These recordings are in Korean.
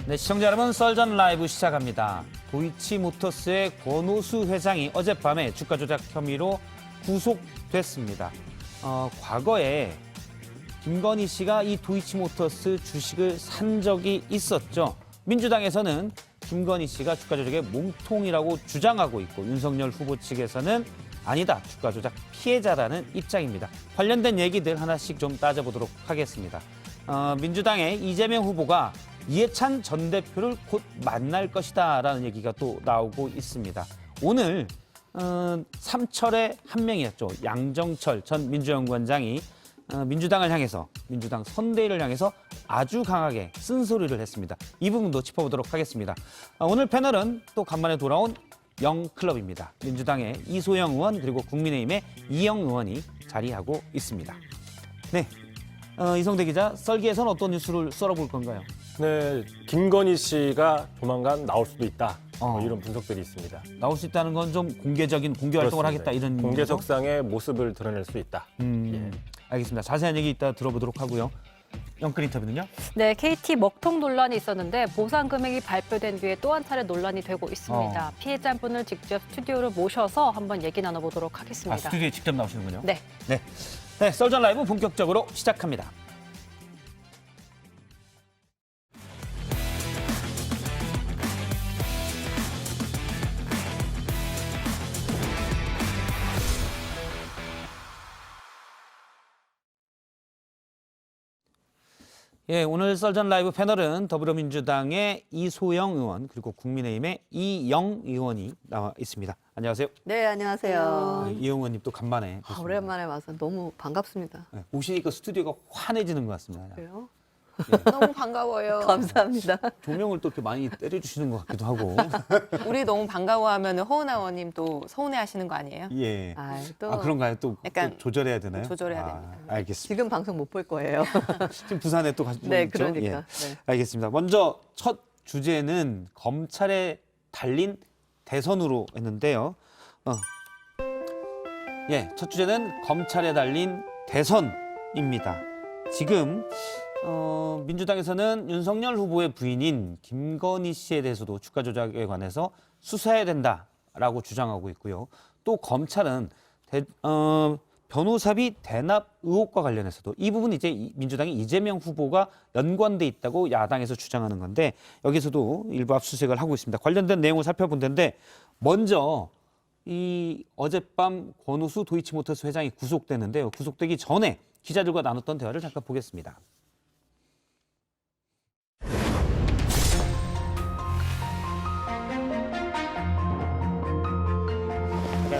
네, 시청자 여러분, 썰전 라이브 시작합니다. 도이치모터스의 권오수 회장이 어젯밤에 주가 조작 혐의로 구속됐습니다. 과거에 김건희 씨가 이 도이치모터스 주식을 산 적이 있었죠. 민주당에서는 김건희 씨가 주가 조작의 몸통이라고 주장하고 있고, 윤석열 후보 측에서는 아니다, 주가 조작 피해자라는 입장입니다. 관련된 얘기들 하나씩 좀 따져보도록 하겠습니다. 민주당의 이재명 후보가 이해찬 전 대표를 곧 만날 것이다라는 얘기가 또 나오고 있습니다. 오늘 삼철의 한 명이었죠. 양정철 전 민주연구원장이 민주당을 향해서, 민주당 선대위를 향해서 아주 강하게 쓴소리를 했습니다. 이 부분도 짚어보도록 하겠습니다. 오늘 패널은 또 간만에 돌아온 영클럽입니다. 민주당의 이소영 의원, 그리고 국민의힘의 이영 의원이 자리하고 있습니다. 네, 이성대 기자, 썰기에서는 어떤 뉴스를 썰어볼 건가요? 네, 김건희 씨가 조만간 나올 수도 있다. 이런 분석들이 있습니다. 나올 수 있다는 건 좀 공개적인 공개 활동을 그렇습니다. 하겠다, 이런 공개석상의 모습을 드러낼 수 있다. 알겠습니다. 자세한 얘기 이따 들어보도록 하고요. 영끌 인터뷰는요? 네, KT 먹통 논란이 있었는데 보상 금액이 발표된 뒤에 또 한 차례 논란이 되고 있습니다. 피해자분을 직접 스튜디오로 모셔서 한번 얘기 나눠보도록 하겠습니다. 스튜디오에 직접 나오시는군요. 네. 네, 썰전 라이브 본격적으로 시작합니다. 예, 오늘 썰전 라이브 패널은 더불어민주당의 이소영 의원, 그리고 국민의힘의 이영 의원이 나와 있습니다. 안녕하세요. 네, 안녕하세요. 이영 의원님 또 간만에 뵙습니다. 오랜만에 와서 너무 반갑습니다. 네, 오시니까 스튜디오가 환해지는 것 같습니다. 그래요? 너무 반가워요. 감사합니다. 조명을 또 이렇게 많이 때려주시는 것 같기도 하고. 우리 너무 반가워하면 허은하 의원님 또 서운해하시는 거 아니에요? 예. 또 그런가요? 또, 약간 또 조절해야 되나요? 조절해야 됩니다. 알겠습니다. 지금 방송 못 볼 거예요. 지금 부산에 또 가시죠? 네, 그러니까. 예. 네. 알겠습니다. 먼저 첫 주제는 검찰에 달린 대선으로 했는데요. 예, 첫 주제는 검찰에 달린 대선입니다. 지금 민주당에서는 윤석열 후보의 부인인 김건희 씨에 대해서도 주가 조작에 관해서 수사해야 된다라고 주장하고 있고요. 또 검찰은 변호사비 대납 의혹과 관련해서도 이 부분 이제 민주당의 이재명 후보가 연관돼 있다고 야당에서 주장하는 건데, 여기서도 일부 압수수색을 하고 있습니다. 관련된 내용을 살펴본 텐데, 먼저 이 어젯밤 권오수 도이치모터스 회장이 구속됐는데요. 구속되기 전에 기자들과 나눴던 대화를 잠깐 보겠습니다.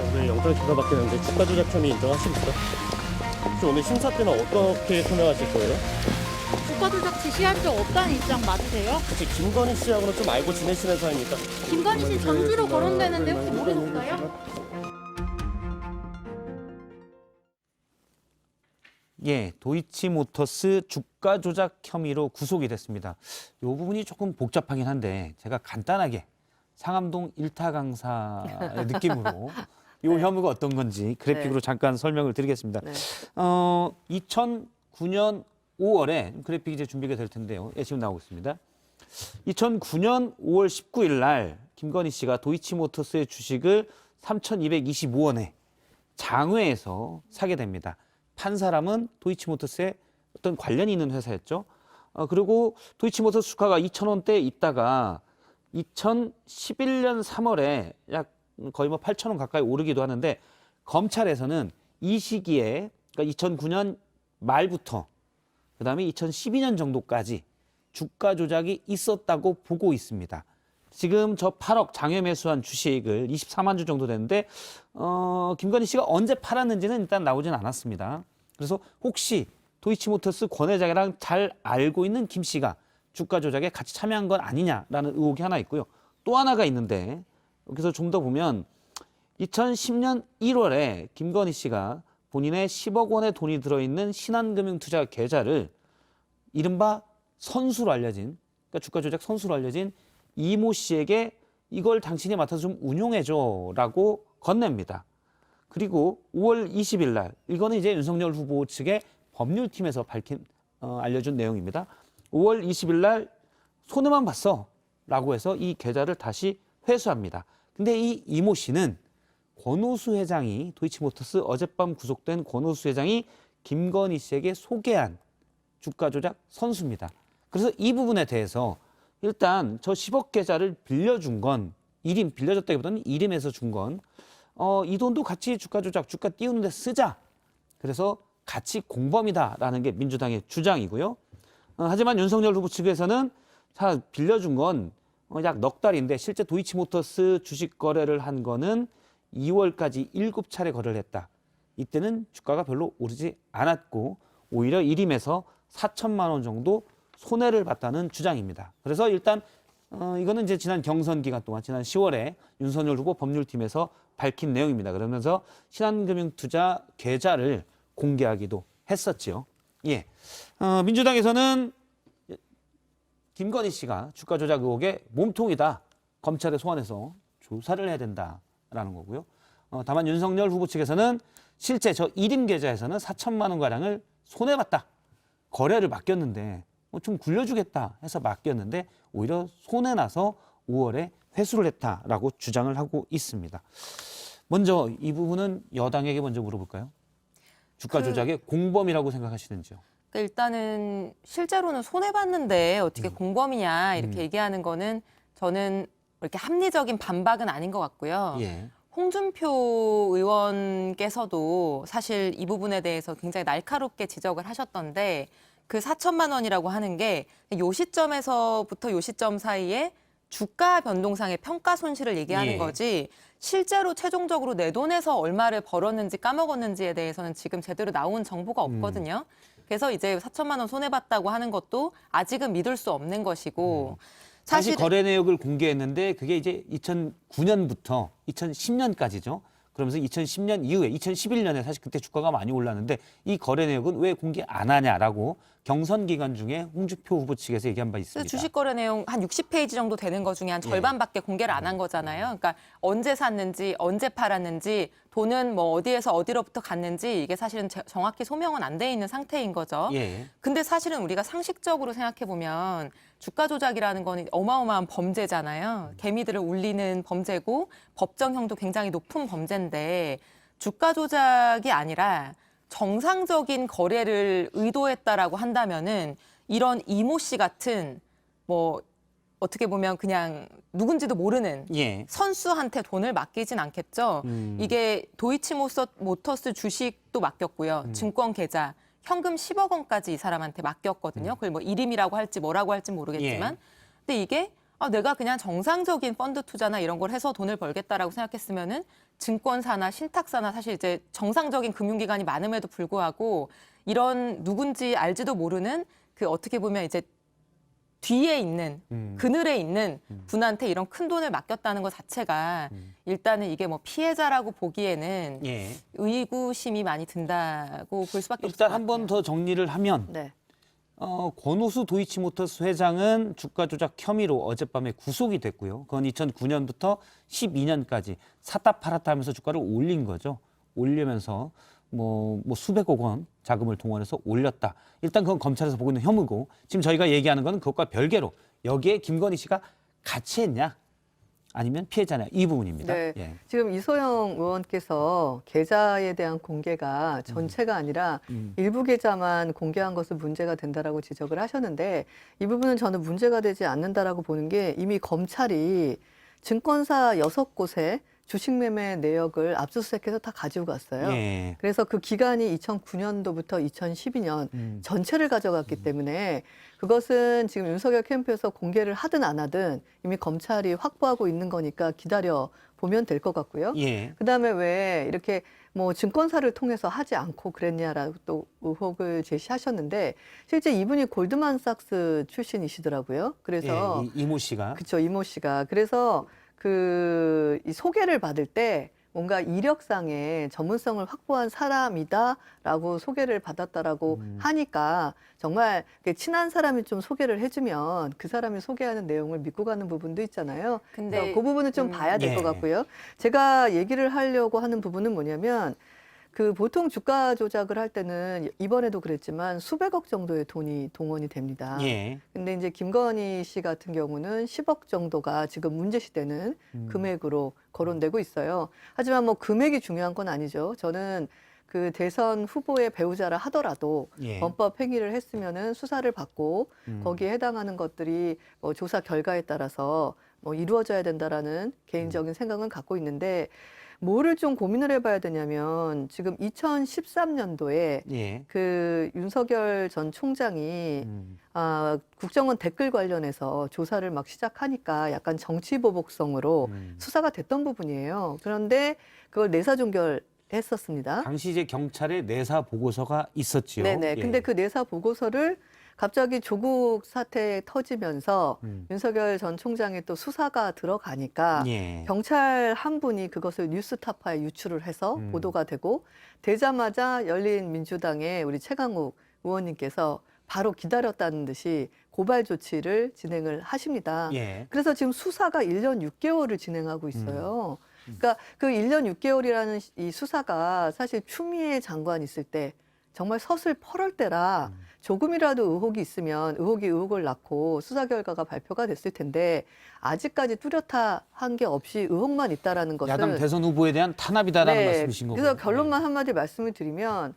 오늘 영장 기각받겠는데 주가 조작 혐의 인정하십니까? 혹시 오늘 심사 때는 어떻게 설명하실 거예요? 주가 조작 지시한 적 없다는 입장 맞으세요? 혹시 김건희 씨하고는 좀 알고 지내시는 사이입니까? 김건희 씨 전주로 거론되는데 혹시 모르셨어요? 예, 도이치모터스 주가 조작 혐의로 구속이 됐습니다. 이 부분이 조금 복잡하긴 한데 제가 간단하게 상암동 일타 강사의 느낌으로 이 혐의가 어떤 건지 그래픽으로 잠깐 설명을 드리겠습니다. 네. 2009년 5월에 그래픽이 이제 준비가 될 텐데요. 예, 지금 나오고 있습니다. 2009년 5월 19일 날 김건희 씨가 도이치모터스의 주식을 3,225원에 장외에서 사게 됩니다. 판 사람은 도이치모터스에 어떤 관련이 있는 회사였죠. 그리고 도이치모터스 주가가 2,000원대에 있다가 2011년 3월에 약 거의 뭐 8,000원 가까이 오르기도 하는데, 검찰에서는 이 시기에, 그러니까 2009년 말부터 그다음에 2012년 정도까지 주가 조작이 있었다고 보고 있습니다. 지금 저 8억 장외 매수한 주식을 24만 주 정도 되는데 김건희 씨가 언제 팔았는지는 일단 나오진 않았습니다. 그래서 혹시 도이치모터스 권 회장이랑 잘 알고 있는 김 씨가 주가 조작에 같이 참여한 건 아니냐라는 의혹이 하나 있고요. 또 하나가 있는데, 여기서 좀 더 보면 2010년 1월에 김건희 씨가 본인의 10억 원의 돈이 들어있는 신한금융투자 계좌를 이른바 선수로 알려진, 그러니까 주가 조작 선수로 알려진 이모 씨에게 이걸 당신이 맡아서 좀 운용해줘라고 건넵니다. 그리고 5월 20일 날, 이거는 이제 윤석열 후보 측의 법률팀에서 알려준 내용입니다. 5월 20일 날 손해만 봤어 라고 해서 이 계좌를 다시 회수합니다. 근데 이 이모 씨는 권오수 회장이 도이치모터스 어젯밤 구속된 권오수 회장이 김건희 씨에게 소개한 주가 조작 선수입니다. 그래서 이 부분에 대해서 일단 저 10억 계좌를 빌려준 건 빌려줬다기보다는 이름에서 준 건 이 돈도 같이 주가 조작, 주가 띄우는 데 쓰자. 그래서 같이 공범이다라는 게 민주당의 주장이고요. 하지만 윤석열 후보 측에서는 빌려준 건 약 넉 달인데 실제 도이치모터스 주식 거래를 한 거는 2월까지 7차례 거래를 했다. 이때는 주가가 별로 오르지 않았고 오히려 일임에서 4천만 원 정도 손해를 봤다는 주장입니다. 그래서 일단 이거는 이제 지난 경선 기간 동안 지난 10월에 윤석열 후보 법률팀에서 밝힌 내용입니다. 그러면서 신한금융투자 계좌를 공개하기도 했었지요. 예, 민주당에서는 김건희 씨가 주가 조작 의혹의 몸통이다. 검찰에 소환해서 조사를 해야 된다라는 거고요. 다만 윤석열 후보 측에서는 실제 저 일임 계좌에서는 4천만 원 가량을 손해봤다. 거래를 맡겼는데 좀 굴려주겠다 해서 맡겼는데 오히려 손해나서 5월에 회수를 했다라고 주장을 하고 있습니다. 먼저 이 부분은 여당에게 먼저 물어볼까요? 주가 조작의 공범이라고 생각하시는지요? 그러니까 일단은 실제로는 손해봤는데 어떻게 공범이냐 이렇게 얘기하는 거는 저는 이렇게 합리적인 반박은 아닌 것 같고요. 예. 홍준표 의원께서도 사실 이 부분에 대해서 굉장히 날카롭게 지적을 하셨던데 그 4천만 원이라고 하는 게 요 시점에서부터 요 시점 사이에 주가 변동상의 평가 손실을 얘기하는 예. 거지 실제로 최종적으로 내 돈에서 얼마를 벌었는지 까먹었는지에 대해서는 지금 제대로 나온 정보가 없거든요. 그래서 이제 4천만 원 손해봤다고 하는 것도 아직은 믿을 수 없는 것이고 다시 사실 거래 내역을 공개했는데 그게 이제 2009년부터 2010년까지죠. 그러면서 2010년 이후에 2011년에 사실 그때 주가가 많이 올랐는데 이 거래 내역은 왜 공개 안 하냐라고 경선 기간 중에 홍준표 후보 측에서 얘기한 바 있습니다. 주식 거래 내용 한 60페이지 정도 되는 것 중에 한 절반밖에 공개를 안 한 거잖아요. 그러니까 언제 샀는지, 언제 팔았는지, 돈은 뭐 어디에서 어디로부터 갔는지 이게 사실은 정확히 소명은 안 돼 있는 상태인 거죠. 예. 근데 사실은 우리가 상식적으로 생각해 보면 주가 조작이라는 건 어마어마한 범죄잖아요. 개미들을 울리는 범죄고 법정형도 굉장히 높은 범죄인데 주가 조작이 아니라 정상적인 거래를 의도했다라고 한다면은 이런 이모 씨 같은 뭐 어떻게 보면 그냥 누군지도 모르는 예. 선수한테 돈을 맡기진 않겠죠. 이게 도이치모터스 주식도 맡겼고요. 증권 계좌, 현금 10억 원까지 이 사람한테 맡겼거든요. 그걸 뭐 일임이라고 할지 뭐라고 할지 모르겠지만. 근데 이게 내가 그냥 정상적인 펀드 투자나 이런 걸 해서 돈을 벌겠다라고 생각했으면은 증권사나 신탁사나 사실 이제 정상적인 금융기관이 많음에도 불구하고 이런 누군지 알지도 모르는 그 어떻게 보면 이제 뒤에 있는 그늘에 있는 분한테 이런 큰 돈을 맡겼다는 것 자체가 일단은 이게 뭐 피해자라고 보기에는 예. 의구심이 많이 든다고 볼 수밖에 없을 것 일단 같아요. 한 번 더 정리를 하면 네. 권오수 도이치모터스 회장은 주가 조작 혐의로 어젯밤에 구속이 됐고요. 그건 2009년부터 12년까지 샀다 팔았다 하면서 주가를 올린 거죠. 올리면서 뭐 수백억 원 자금을 동원해서 올렸다. 일단 그건 검찰에서 보고 있는 혐의고 지금 저희가 얘기하는 거는 그것과 별개로 여기에 김건희 씨가 같이 했냐 아니면 피해자냐 이 부분입니다. 네. 예. 지금 이소영 의원께서 계좌에 대한 공개가 전체가 아니라 일부 계좌만 공개한 것은 문제가 된다라고 지적을 하셨는데 이 부분은 저는 문제가 되지 않는다라고 보는 게 이미 검찰이 증권사 6곳에 주식 매매 내역을 압수수색해서 다 가지고 갔어요. 예. 그래서 그 기간이 2009년도부터 2012년 전체를 가져갔기 때문에 그것은 지금 윤석열 캠프에서 공개를 하든 안 하든 이미 검찰이 확보하고 있는 거니까 기다려 보면 될 것 같고요. 예. 그다음에 왜 이렇게 뭐 증권사를 통해서 하지 않고 그랬냐라고 또 의혹을 제시하셨는데 실제 이분이 골드만삭스 출신이시더라고요. 그래서 예. 이모 씨가 그렇죠. 이모 씨가. 그래서 이 소개를 받을 때 뭔가 이력상에 전문성을 확보한 사람이다라고 소개를 받았다라고 하니까 정말 친한 사람이 좀 소개를 해주면 그 사람이 소개하는 내용을 믿고 가는 부분도 있잖아요. 근데 그 부분은 좀 봐야 될 것 예. 같고요. 제가 얘기를 하려고 하는 부분은 뭐냐면 그 보통 주가 조작을 할 때는 이번에도 그랬지만 수백억 정도의 돈이 동원이 됩니다. 예. 근데 이제 김건희 씨 같은 경우는 10억 정도가 지금 문제시되는 금액으로 거론되고 있어요. 하지만 뭐 금액이 중요한 건 아니죠. 저는 그 대선 후보의 배우자라 하더라도 예. 범법 행위를 했으면은 수사를 받고 거기에 해당하는 것들이 뭐 조사 결과에 따라서 뭐 이루어져야 된다라는 개인적인 생각은 갖고 있는데 뭐를 좀 고민을 해봐야 되냐면 지금 2013년도에 예. 그 윤석열 전 총장이 국정원 댓글 관련해서 조사를 막 시작하니까 약간 정치 보복성으로 수사가 됐던 부분이에요. 그런데 그걸 내사 종결했었습니다. 당시 이제 경찰에 내사 보고서가 있었지요. 네네. 예. 근데 그 내사 보고서를 갑자기 조국 사태 터지면서 윤석열 전 총장의 또 수사가 들어가니까 예. 경찰 한 분이 그것을 뉴스타파에 유출을 해서 보도가 되고 되자마자 열린민주당의 우리 최강욱 의원님께서 바로 기다렸다는 듯이 고발 조치를 진행을 하십니다. 예. 그래서 지금 수사가 1년 6개월을 진행하고 있어요. 그러니까 그 1년 6개월이라는 이 수사가 사실 추미애 장관 있을 때 정말 서슬 펄을 때라 조금이라도 의혹이 있으면 의혹이 의혹을 낳고 수사 결과가 발표가 됐을 텐데 아직까지 뚜렷한 게 없이 의혹만 있다라는 것은 야당 대선 후보에 대한 탄압이다라는 말씀이신 거고요. 그래서 결론만 한마디 말씀을 드리면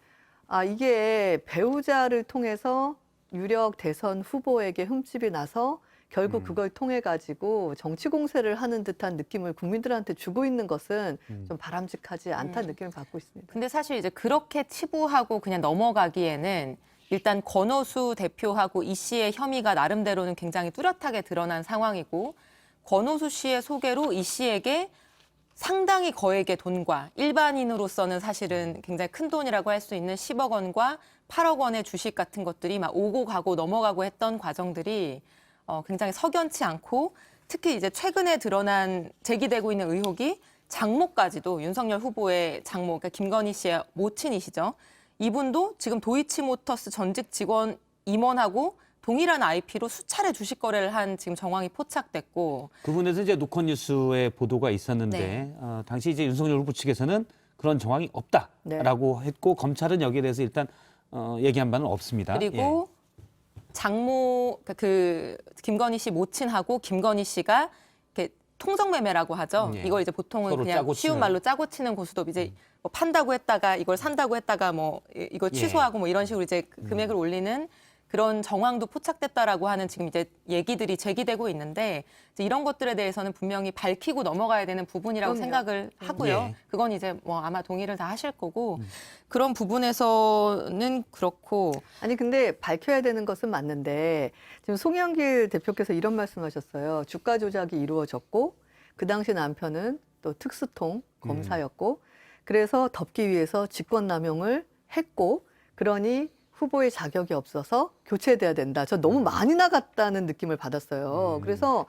이게 배우자를 통해서 유력 대선 후보에게 흠집이 나서 결국 그걸 통해 가지고 정치 공세를 하는 듯한 느낌을 국민들한테 주고 있는 것은 좀 바람직하지 않다는 느낌을 받고 있습니다. 근데 사실 이제 그렇게 치부하고 그냥 넘어가기에는 일단 권오수 대표하고 이 씨의 혐의가 나름대로는 굉장히 뚜렷하게 드러난 상황이고 권오수 씨의 소개로 이 씨에게 상당히 거액의 돈과 일반인으로서는 사실은 굉장히 큰 돈이라고 할 수 있는 10억 원과 8억 원의 주식 같은 것들이 막 오고 가고 넘어가고 했던 과정들이 굉장히 석연치 않고 특히 이제 최근에 드러난 제기되고 있는 의혹이 장모까지도 윤석열 후보의 장모, 그러니까 김건희 씨의 모친이시죠. 이분도 지금 도이치모터스 전직 직원 임원하고 동일한 IP로 수차례 주식 거래를 한 지금 정황이 포착됐고 그 부분에서 이제 노컷뉴스의 보도가 있었는데 네. 당시 이제 윤석열 후보 측에서는 그런 정황이 없다라고 했고 검찰은 여기에 대해서 일단 얘기한 바는 없습니다. 그리고 장모 그 김건희 씨 모친하고 김건희 씨가 이렇게 통정매매라고 하죠. 예. 이걸 이제 보통은 서로 그냥 짜고 쉬운 치는. 말로 짜고 치는 고수도 이제 뭐 판다고 했다가 이걸 산다고 했다가 뭐 이거 취소하고 뭐 이런 식으로 이제 금액을 올리는 그런 정황도 포착됐다라고 하는 지금 이제 얘기들이 제기되고 있는데 이제 이런 것들에 대해서는 분명히 밝히고 넘어가야 되는 부분이라고 그럼요. 생각을 하고요. 예. 그건 이제 뭐 아마 동의를 다 하실 거고 그런 부분에서는 그렇고 아니 근데 밝혀야 되는 것은 맞는데 지금 송영길 대표께서 이런 말씀하셨어요. 주가 조작이 이루어졌고 그 당시 남편은 또 특수통 검사였고 그래서 덮기 위해서 직권남용을 했고 그러니 후보의 자격이 없어서 교체돼야 된다. 저 너무 많이 나갔다는 느낌을 받았어요. 그래서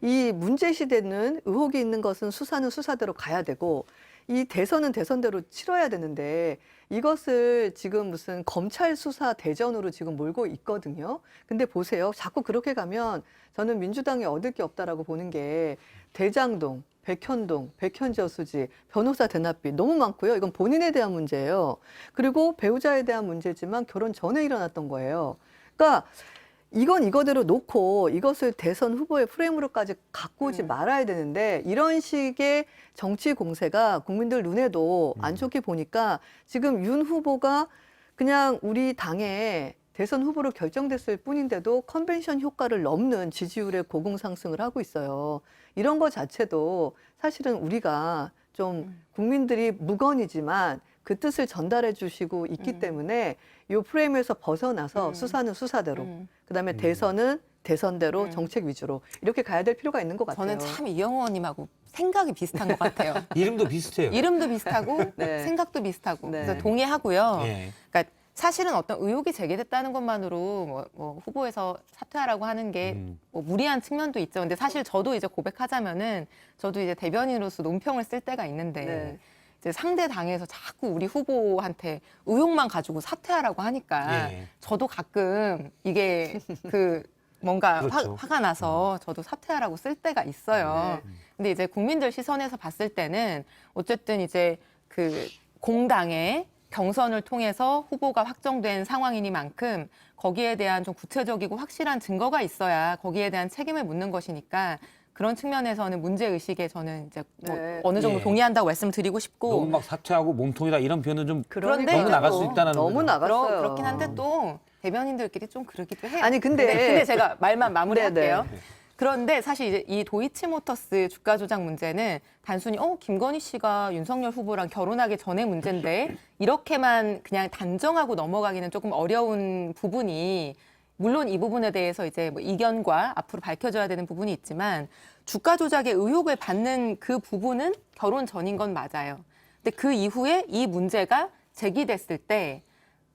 이 문제 시대는 의혹이 있는 것은 수사는 수사대로 가야 되고 이 대선은 대선대로 치러야 되는데 이것을 지금 무슨 검찰 수사 대전으로 지금 몰고 있거든요. 근데 보세요. 자꾸 그렇게 가면 저는 민주당이 얻을 게 없다라고 보는 게 대장동, 백현동, 백현저수지, 변호사 대납비 너무 많고요. 이건 본인에 대한 문제예요. 그리고 배우자에 대한 문제지만 결혼 전에 일어났던 거예요. 그러니까 이건 이거대로 놓고 이것을 대선 후보의 프레임으로까지 갖고 오지 말아야 되는데 이런 식의 정치 공세가 국민들 눈에도 안 좋게 보니까 지금 윤 후보가 그냥 우리 당에 대선 후보로 결정됐을 뿐인데도 컨벤션 효과를 넘는 지지율의 고공 상승을 하고 있어요. 이런 것 자체도 사실은 우리가 좀 국민들이 무건이지만 그 뜻을 전달해 주시고 있기 때문에 이 프레임에서 벗어나서 수사는 수사대로, 그다음에 대선은 대선대로 정책 위주로 이렇게 가야 될 필요가 있는 것 같아요. 저는 참 이영호 의원님하고 생각이 비슷한 것 같아요. 이름도 비슷해요. 이름도 비슷하고 네. 생각도 비슷하고 네. 그래서 동의하고요. 예. 그러니까 사실은 어떤 의혹이 제기됐다는 것만으로 뭐 후보에서 사퇴하라고 하는 게 뭐 무리한 측면도 있죠. 근데 사실 저도 이제 고백하자면은 저도 이제 대변인으로서 논평을 쓸 때가 있는데 네. 이제 상대 당에서 자꾸 우리 후보한테 의혹만 가지고 사퇴하라고 하니까 예. 저도 가끔 이게 그 뭔가 그렇죠. 화가 나서 저도 사퇴하라고 쓸 때가 있어요. 근데 이제 국민들 시선에서 봤을 때는 어쨌든 이제 그 공당의 경선을 통해서 후보가 확정된 상황이니만큼 거기에 대한 좀 구체적이고 확실한 증거가 있어야 거기에 대한 책임을 묻는 것이니까 그런 측면에서는 문제의식에 저는 이제 뭐 네. 어느 정도 예. 동의한다고 말씀드리고 싶고 너무 막 사퇴하고 몸통이다 이런 표현은 좀 그런데 너무 나갈 수 있다는 너무 거죠. 나갔어요. 그렇긴 한데 또 대변인들끼리 좀 그러기도 해요. 아니, 근데 제가 말만 마무리할게요. 네, 그런데 사실 이제 이 도이치모터스 주가 조작 문제는 단순히 김건희 씨가 윤석열 후보랑 결혼하기 전의 문제인데 이렇게만 그냥 단정하고 넘어가기는 조금 어려운 부분이 물론 이 부분에 대해서 이제 뭐 이견과 앞으로 밝혀져야 되는 부분이 있지만 주가 조작의 의혹을 받는 그 부분은 결혼 전인 건 맞아요. 근데 그 이후에 이 문제가 제기됐을 때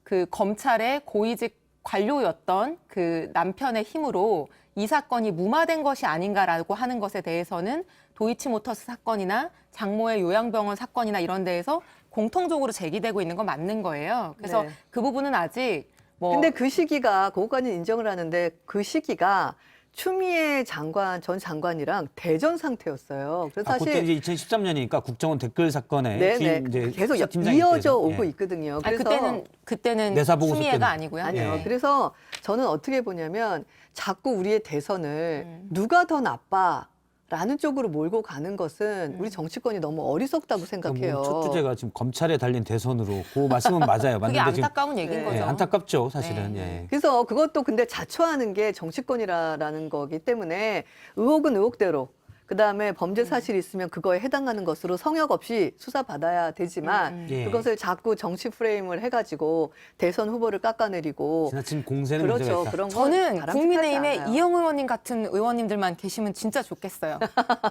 그 검찰의 고위직 관료였던 그 남편의 힘으로 이 사건이 무마된 것이 아닌가라고 하는 것에 대해서는 도이치모터스 사건이나 장모의 요양병원 사건이나 이런 데에서 공통적으로 제기되고 있는 건 맞는 거예요. 그래서 네. 그 부분은 아직 뭐 근데 그 시기가 그것까지 인정을 하는데 그 시기가 추미애 전 장관이랑 대전 상태였어요. 그래서 그때 사실 이제 2013년이니까 국정원 댓글 사건에 네네 이제 계속 수사팀장이 이어져 돼서, 오고 예. 있거든요. 아니, 그래서 그때는 내사보고서 추미애가 때는. 아니고요. 아니요. 예. 그래서 저는 어떻게 보냐면 자꾸 우리의 대선을 누가 더 나빠라는 쪽으로 몰고 가는 것은 우리 정치권이 너무 어리석다고 생각해요. 첫 주제가 지금 검찰에 달린 대선으로 그 말씀은 맞아요. 그게 맞는데 지금 안타까운 얘기인 네. 거죠. 예, 안타깝죠, 사실은. 예. 그래서 그것도 근데 자초하는 게 정치권이라는 거기 때문에 의혹은 의혹대로 그다음에 범죄 사실이 있으면 그거에 해당하는 것으로 성역 없이 수사받아야 되지만 예. 그것을 자꾸 정치 프레임을 해가지고 대선 후보를 깎아내리고 지나친 공세는 문제가 그렇죠. 있다. 그런 건 저는 바람직하지 국민의힘에 않아요. 이영 의원님 같은 의원님들만 계시면 진짜 좋겠어요.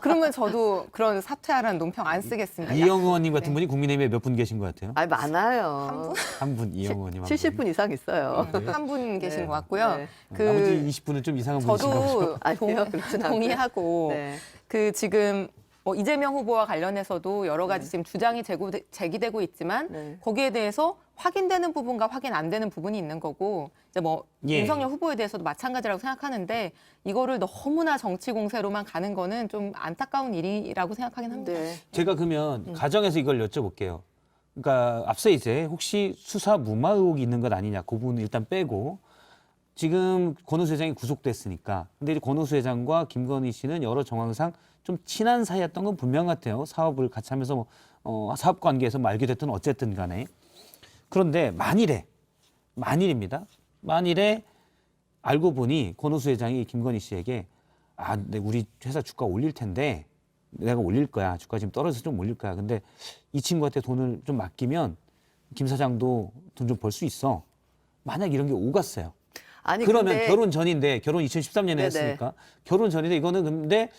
그러면 저도 그런 사퇴하라는 논평 안 쓰겠습니다. 이영 의원님 같은 분이 국민의힘에 몇 분 계신 것 같아요? 아니 많아요. 한 분, 이영 의원님. 70분 이상 있어요. 한 분 계신 네. 것 같고요. 네. 나머지 20분은 좀 이상한 분이신가 보죠. 저도 아니요, 그렇진 않고요. 동의하고 네. 그 지금 뭐 이재명 후보와 관련해서도 여러 가지 지금 주장이 제기되고 있지만 네. 거기에 대해서 확인되는 부분과 확인 안 되는 부분이 있는 거고 이제 뭐 예. 윤석열 후보에 대해서도 마찬가지라고 생각하는데 이거를 너무나 정치 공세로만 가는 거는 좀 안타까운 일이라고 생각하긴 합니다. 네. 제가 그러면 가정에서 이걸 여쭤볼게요. 그러니까 앞서 이제 혹시 수사 무마 의혹이 있는 것 아니냐, 그 부분 일단 빼고 지금 권오수 회장이 구속됐으니까. 근데 이제 권오수 회장과 김건희 씨는 여러 정황상 좀 친한 사이였던 건 분명 같아요. 사업을 같이 하면서 사업 관계에서 뭐 알게 됐든 어쨌든 간에. 그런데 만일입니다. 만일에 알고 보니 권오수 회장이 김건희 씨에게 네, 우리 회사 주가 올릴 텐데 내가 올릴 거야. 주가 지금 떨어져서 좀 올릴 거야. 근데 이 친구한테 돈을 좀 맡기면 김 사장도 돈 좀 벌 수 있어. 만약 이런 게 오갔어요. 아니 그러면 근데 결혼 전인데 결혼 2013년에 네네. 했으니까 결혼 전인데 이거는 근데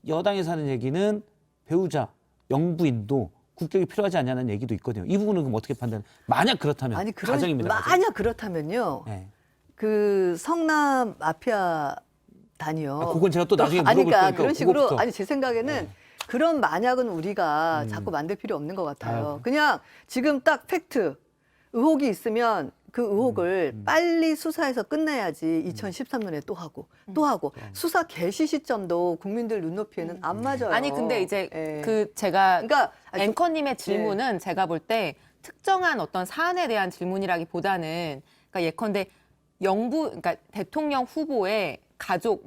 여당에서 하는 얘기는 배우자 영부인도 국격이 필요하지 않냐는 얘기도 있거든요. 이 부분은 그럼 어떻게 판단? 만약 그렇다면 아니 그런 가정입니다. 가정. 만약 그렇다면요. 네. 그 성남 마피아 단이요. 그건 제가 또 나중에 아니 물어볼 그러니까 거니까 그런 식으로 그거부터. 아니 제 생각에는 네. 그런 만약은 우리가 자꾸 만들 필요 없는 것 같아요. 아유. 그냥 지금 딱 팩트 의혹이 있으면 그 의혹을 빨리 수사해서 끝내야지 2013년에 또 하고 수사 개시 시점도 국민들 눈높이에는 안 맞아요. 아니 근데 이제 예. 그 제가 그러니까 아니, 앵커님의 질문은 제가 볼 때 특정한 어떤 사안에 대한 질문이라기보다는 그러니까 예컨대 그러니까 대통령 후보의 가족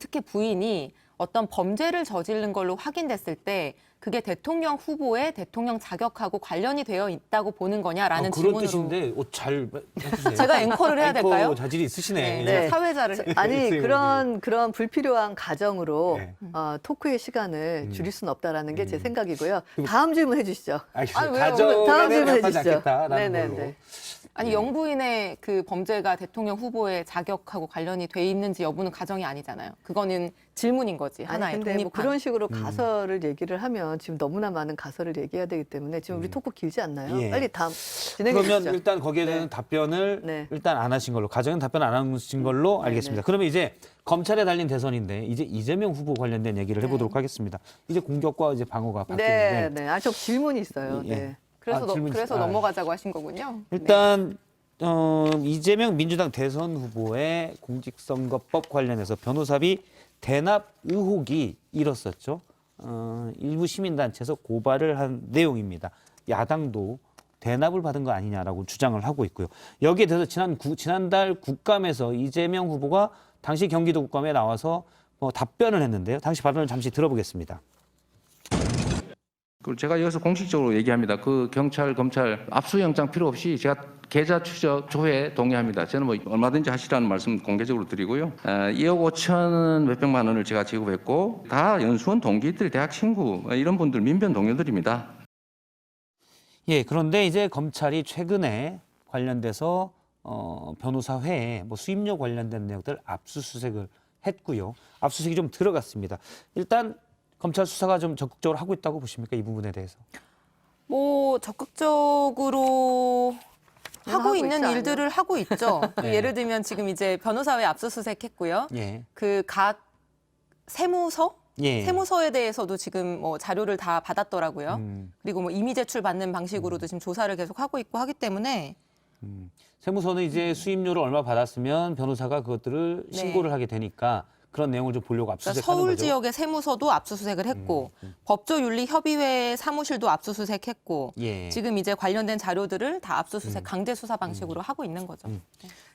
특히 부인이 어떤 범죄를 저지른 걸로 확인됐을 때 그게 대통령 후보의 대통령 자격하고 관련이 되어 있다고 보는 거냐라는 그런 질문으로 뜻인데 잘 해주세요. 제가 앵커를 해야 앵커 될까요? 자질이 있으시네. 네. 사회자를 아니 알겠어요. 그런 불필요한 가정으로 네. 토크의 시간을 줄일 수는 없다라는 게 제 생각이고요. 그리고- 다음 질문 해주시죠. 알겠어요. 왜요? 다음 가정에 질문 답하지 해주시죠. 않겠다라는 네네네. 걸로. 아니 영부인의 그 범죄가 대통령 후보의 자격하고 관련이 돼 있는지 여부는 가정이 아니잖아요. 그거는 질문인 거지 하나의 근데 독립한. 뭐 그런 식으로 가설을 얘기를 하면 지금 너무나 많은 가설을 얘기해야 되기 때문에 지금 우리 토크 길지 않나요? 예. 빨리 다음 진행해 그러면 주시죠. 일단 거기에 대한 네. 답변을 네. 일단 안 하신 걸로 가정은 답변 안 하신 걸로 알겠습니다. 그러면 이제 검찰에 달린 대선인데 이제 이재명 후보 관련된 얘기를 해보도록 하겠습니다. 이제 공격과 이제 방어가 바뀌는데 네. 아, 저 질문이 있어요. 예. 네. 그래서 질문 그래서 넘어가자고 하신 거군요. 일단 이재명 민주당 대선 후보의 공직선거법 관련해서 변호사비 대납 의혹이 일었었죠. 일부 시민단체에서 고발을 한 내용입니다. 야당도 대납을 받은 거 아니냐라고 주장을 하고 있고요. 여기에 대해서 지난달 국감에서 이재명 후보가 당시 경기도 국감에 나와서 답변을 했는데요. 당시 발언을 잠시 들어보겠습니다. 그리고 제가 여기서 공식적으로 얘기합니다. 그 경찰, 검찰 압수영장 필요 없이 제가 계좌 추적 조회에 동의합니다. 저는 뭐 얼마든지 하시라는 말씀 공개적으로 드리고요. 2억 5천 몇백만 원을 제가 지급했고 다 연수원 동기들, 대학 친구 이런 분들 민변 동료들입니다. 예, 그런데 이제 검찰이 최근에 관련돼서 변호사 회에 수임료 관련된 내용들 압수수색을 했고요. 압수수색이 좀 들어갔습니다. 일단 검찰 수사가 좀 적극적으로 하고 있다고 보십니까? 이 부분에 대해서? 뭐 적극적으로 하고 하고 있는 있지 일들을 하고 있죠. 네. 예를 들면 지금 이제 변호사회 압수수색했고요. 예. 그 각 세무서? 예. 세무서에 대해서도 지금 뭐 자료를 다 받았더라고요. 음. 그리고 뭐 이미 제출 받는 방식으로도 지금 조사를 계속 하고 있고 하기 때문에 세무서는 이제 수임료를 얼마 받았으면 변호사가 그것들을 네. 신고를 하게 되니까 그런 내용을 좀 보려고 그러니까 압수수색하는 서울 거죠. 지역의 세무서도 압수수색을 했고 법조윤리협의회 사무실도 압수수색했고 예. 지금 이제 관련된 자료들을 다 압수수색 강제 수사 방식으로 하고 있는 거죠.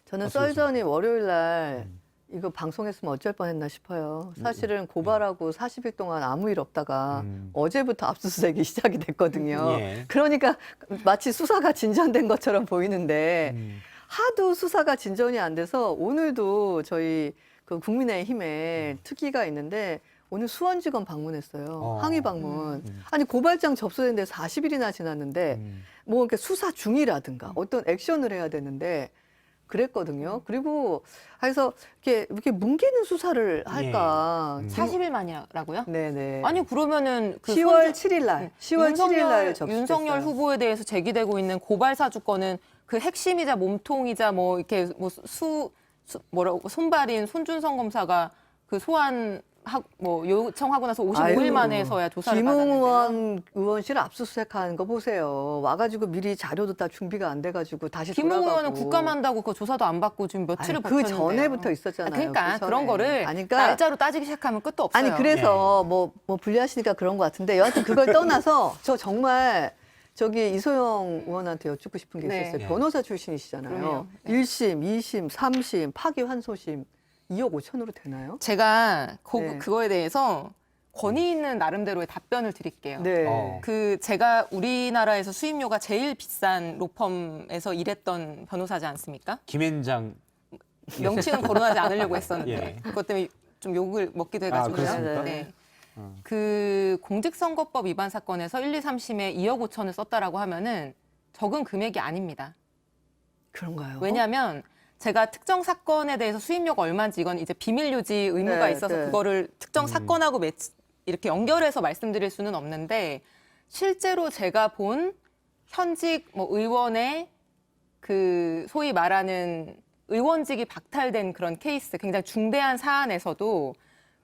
저는 썰전이 월요일 날 이거 방송했으면 어쩔 뻔했나 싶어요. 사실은 고발하고 40일 동안 아무 일 없다가 어제부터 압수수색이 시작이 됐거든요. 예. 그러니까 마치 수사가 진전된 것처럼 보이는데 하도 수사가 진전이 안 돼서 오늘도 저희 그 국민의힘에 특위가 있는데 오늘 수원지검 방문했어요. 항의 방문. 아니 고발장 접수된 데 40일이나 지났는데 뭐 이렇게 수사 중이라든가 어떤 액션을 해야 되는데 그랬거든요. 그리고 그래서 이렇게 뭉개는 수사를 할까. 40일 만이라고요? 네네. 아니 그러면은 그 10월 7일 날, 10월 7일 날 접수됐어요. 윤석열 후보에 대해서 제기되고 있는 고발 사주권은 그 핵심이자 몸통이자 뭐 이렇게 뭐 뭐라고 손발인 손준성 검사가 그 요청하고 나서 55일 만에서야 조사를 받았는데요. 김웅 의원실 압수수색한 거 보세요. 와가지고 미리 자료도 다 준비가 안 돼가지고 다시 김웅 돌아가고. 의원은 국감한다고 그 조사도 안 받고 지금 며칠을 그 버텼는데요. 전에부터 있었잖아요. 그러니까 그 전에. 그런 거를 아니, 그러니까 날짜로 따지기 시작하면 끝도 없어요. 아니 그래서 뭐 분리하시니까 그런 것 같은데 여하튼 그걸 떠나서 저 정말 저기 이소영 의원한테 여쭙고 싶은 게 네. 있었어요. 네. 변호사 출신이시잖아요. 그러네요. 네. 1심, 2심, 3심, 파기환소심 2억 5천으로 되나요? 제가 네. 그거에 대해서 권위 있는 나름대로의 답변을 드릴게요. 네. 제가 우리나라에서 수임료가 제일 비싼 로펌에서 일했던 변호사지 않습니까? 김앤장. 명칭은 거론하지 않으려고 했었는데 예. 그것 때문에 좀 욕을 먹기도 해가지고요. 그렇습니까? 네. 그 공직선거법 위반 사건에서 1, 2, 3심에 2억 5천을 썼다라고 하면은 적은 금액이 아닙니다. 그런가요? 왜냐하면 제가 특정 사건에 대해서 수임료가 얼마인지 이건 이제 비밀 유지 의무가 네, 있어서 네. 그거를 특정 사건하고 이렇게 연결해서 말씀드릴 수는 없는데 실제로 제가 본 현직 의원의 그 소위 말하는 의원직이 박탈된 그런 케이스, 굉장히 중대한 사안에서도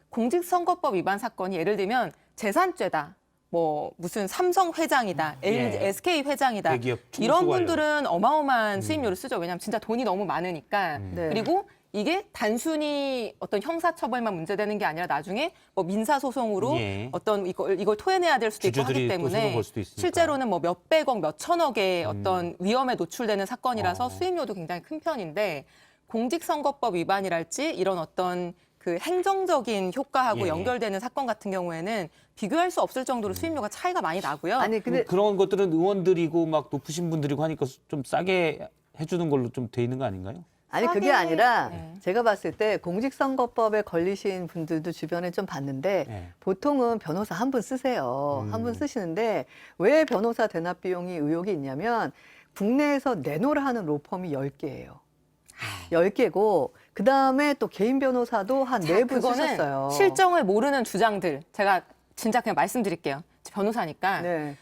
공직선거법 위반 사건이 예를 들면 재산죄다. 뭐 무슨 삼성 회장이다, 예. SK 회장이다. 대기업 이런 총수 관련. 분들은 어마어마한 수임료를 쓰죠. 왜냐하면 진짜 돈이 너무 많으니까. 네. 그리고 이게 단순히 어떤 형사처벌만 문제되는 게 아니라 나중에 뭐 민사소송으로 예. 어떤 이걸 토해내야 될 수도 있고 하기 주주들이 또 소송 때문에 걸 수도 있으니까. 실제로는 뭐 몇백억, 몇천억의 어떤 위험에 노출되는 사건이라서 어. 수임료도 굉장히 큰 편인데 공직선거법 위반이랄지 이런 어떤 그 행정적인 효과하고 예. 연결되는 사건 같은 경우에는 비교할 수 없을 정도로 수임료가 차이가 많이 나고요. 아니 근데 그런 것들은 의원들이고 막 높으신 분들이고 하니까 좀 싸게 해주는 걸로 좀 돼 있는 거 아닌가요? 아니 그게 싸게- 아니라 네. 제가 봤을 때 공직선거법에 걸리신 분들도 주변에 좀 봤는데 네. 보통은 변호사 한 분 쓰세요. 한 분 쓰시는데 왜 변호사 대납 비용이 의혹이 있냐면 국내에서 내노라 하는 로펌이 10개예요. 10개고 그다음에 또 개인 변호사도 한 4분 그거는 쓰셨어요. 실정을 모르는 주장들. 제가 진짜 그냥 말씀드릴게요. 변호사니까. 네.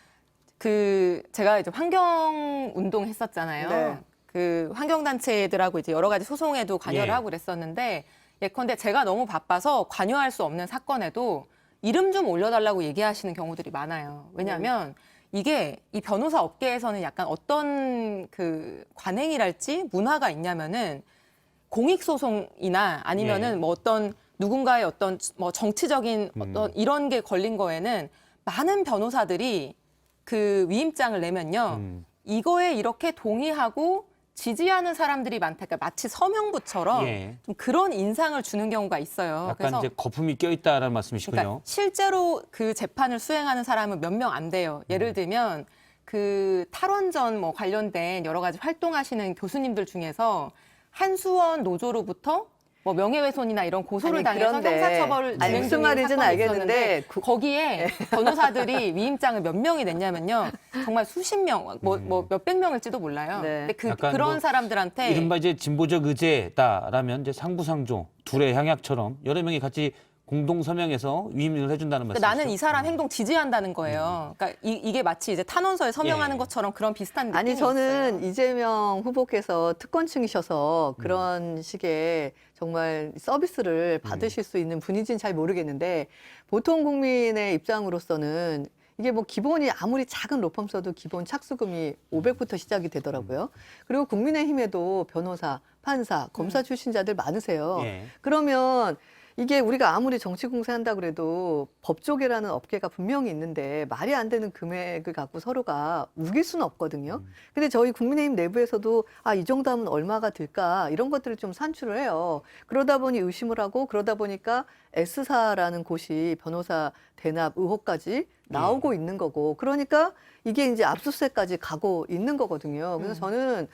제가 이제 환경 운동 했었잖아요. 네. 그 환경단체들하고 이제 여러 가지 소송에도 관여를 예. 하고 그랬었는데 예컨대 제가 너무 바빠서 관여할 수 없는 사건에도 이름 좀 올려달라고 얘기하시는 경우들이 많아요. 왜냐하면 이게 이 변호사 업계에서는 약간 어떤 그 관행이랄지 문화가 있냐면은 공익소송이나 아니면은 예. 뭐 어떤 누군가의 어떤 뭐 정치적인 어떤 이런 게 걸린 거에는 많은 변호사들이 그 위임장을 내면요. 이거에 이렇게 동의하고 지지하는 사람들이 많다. 그러니까 마치 서명부처럼 예. 좀 그런 인상을 주는 경우가 있어요. 약간 그래서 이제 거품이 껴있다라는 말씀이시군요. 그러니까 실제로 그 재판을 수행하는 사람은 몇 명 안 돼요. 예를 들면 그 탈원전 뭐 관련된 여러 가지 활동하시는 교수님들 중에서 한수원 노조로부터 뭐 명예훼손이나 이런 고소를 아니, 당해서 그런데- 형사처벌을 아니, 진행 무슨 중인 말인지는 사건이 알겠는데 있었는데 그- 거기에 변호사들이 위임장을 몇 명이 냈냐면요. 정말 수십 명, 뭐 몇백 명일지도 몰라요. 네. 근데 약간 그런 뭐 사람들한테 이른바 이제 진보적 의제다라면 이제 상부상조, 둘의 향약처럼 여러 명이 같이 공동 서명해서 위임을 해준다는 말씀이죠. 그러니까 나는 이 사람 행동 지지한다는 거예요. 그러니까 이게 마치 이제 탄원서에 서명하는 예. 것처럼 그런 비슷한 느낌이 아니 저는 있어요. 이재명 후보께서 특권층이셔서 그런 식의 정말 서비스를 받으실 수 있는 분인지는 잘 모르겠는데 보통 국민의 입장으로서는 이게 뭐 기본이 아무리 작은 로펌 써도 기본 착수금이 500부터 시작이 되더라고요. 그리고 국민의힘에도 변호사, 판사, 검사 출신자들 많으세요. 예. 그러면 이게 우리가 아무리 정치 공세한다 그래도 법조계라는 업계가 분명히 있는데 말이 안 되는 금액을 갖고 서로가 우길 수는 없거든요. 근데 저희 국민의힘 내부에서도 아, 이 정도 하면 얼마가 들까 이런 것들을 좀 산출을 해요. 그러다 보니 의심을 하고 그러다 보니까 S사라는 곳이 변호사 대납 의혹까지 나오고 있는 거고 그러니까 이게 이제 압수수색까지 가고 있는 거거든요. 그래서 저는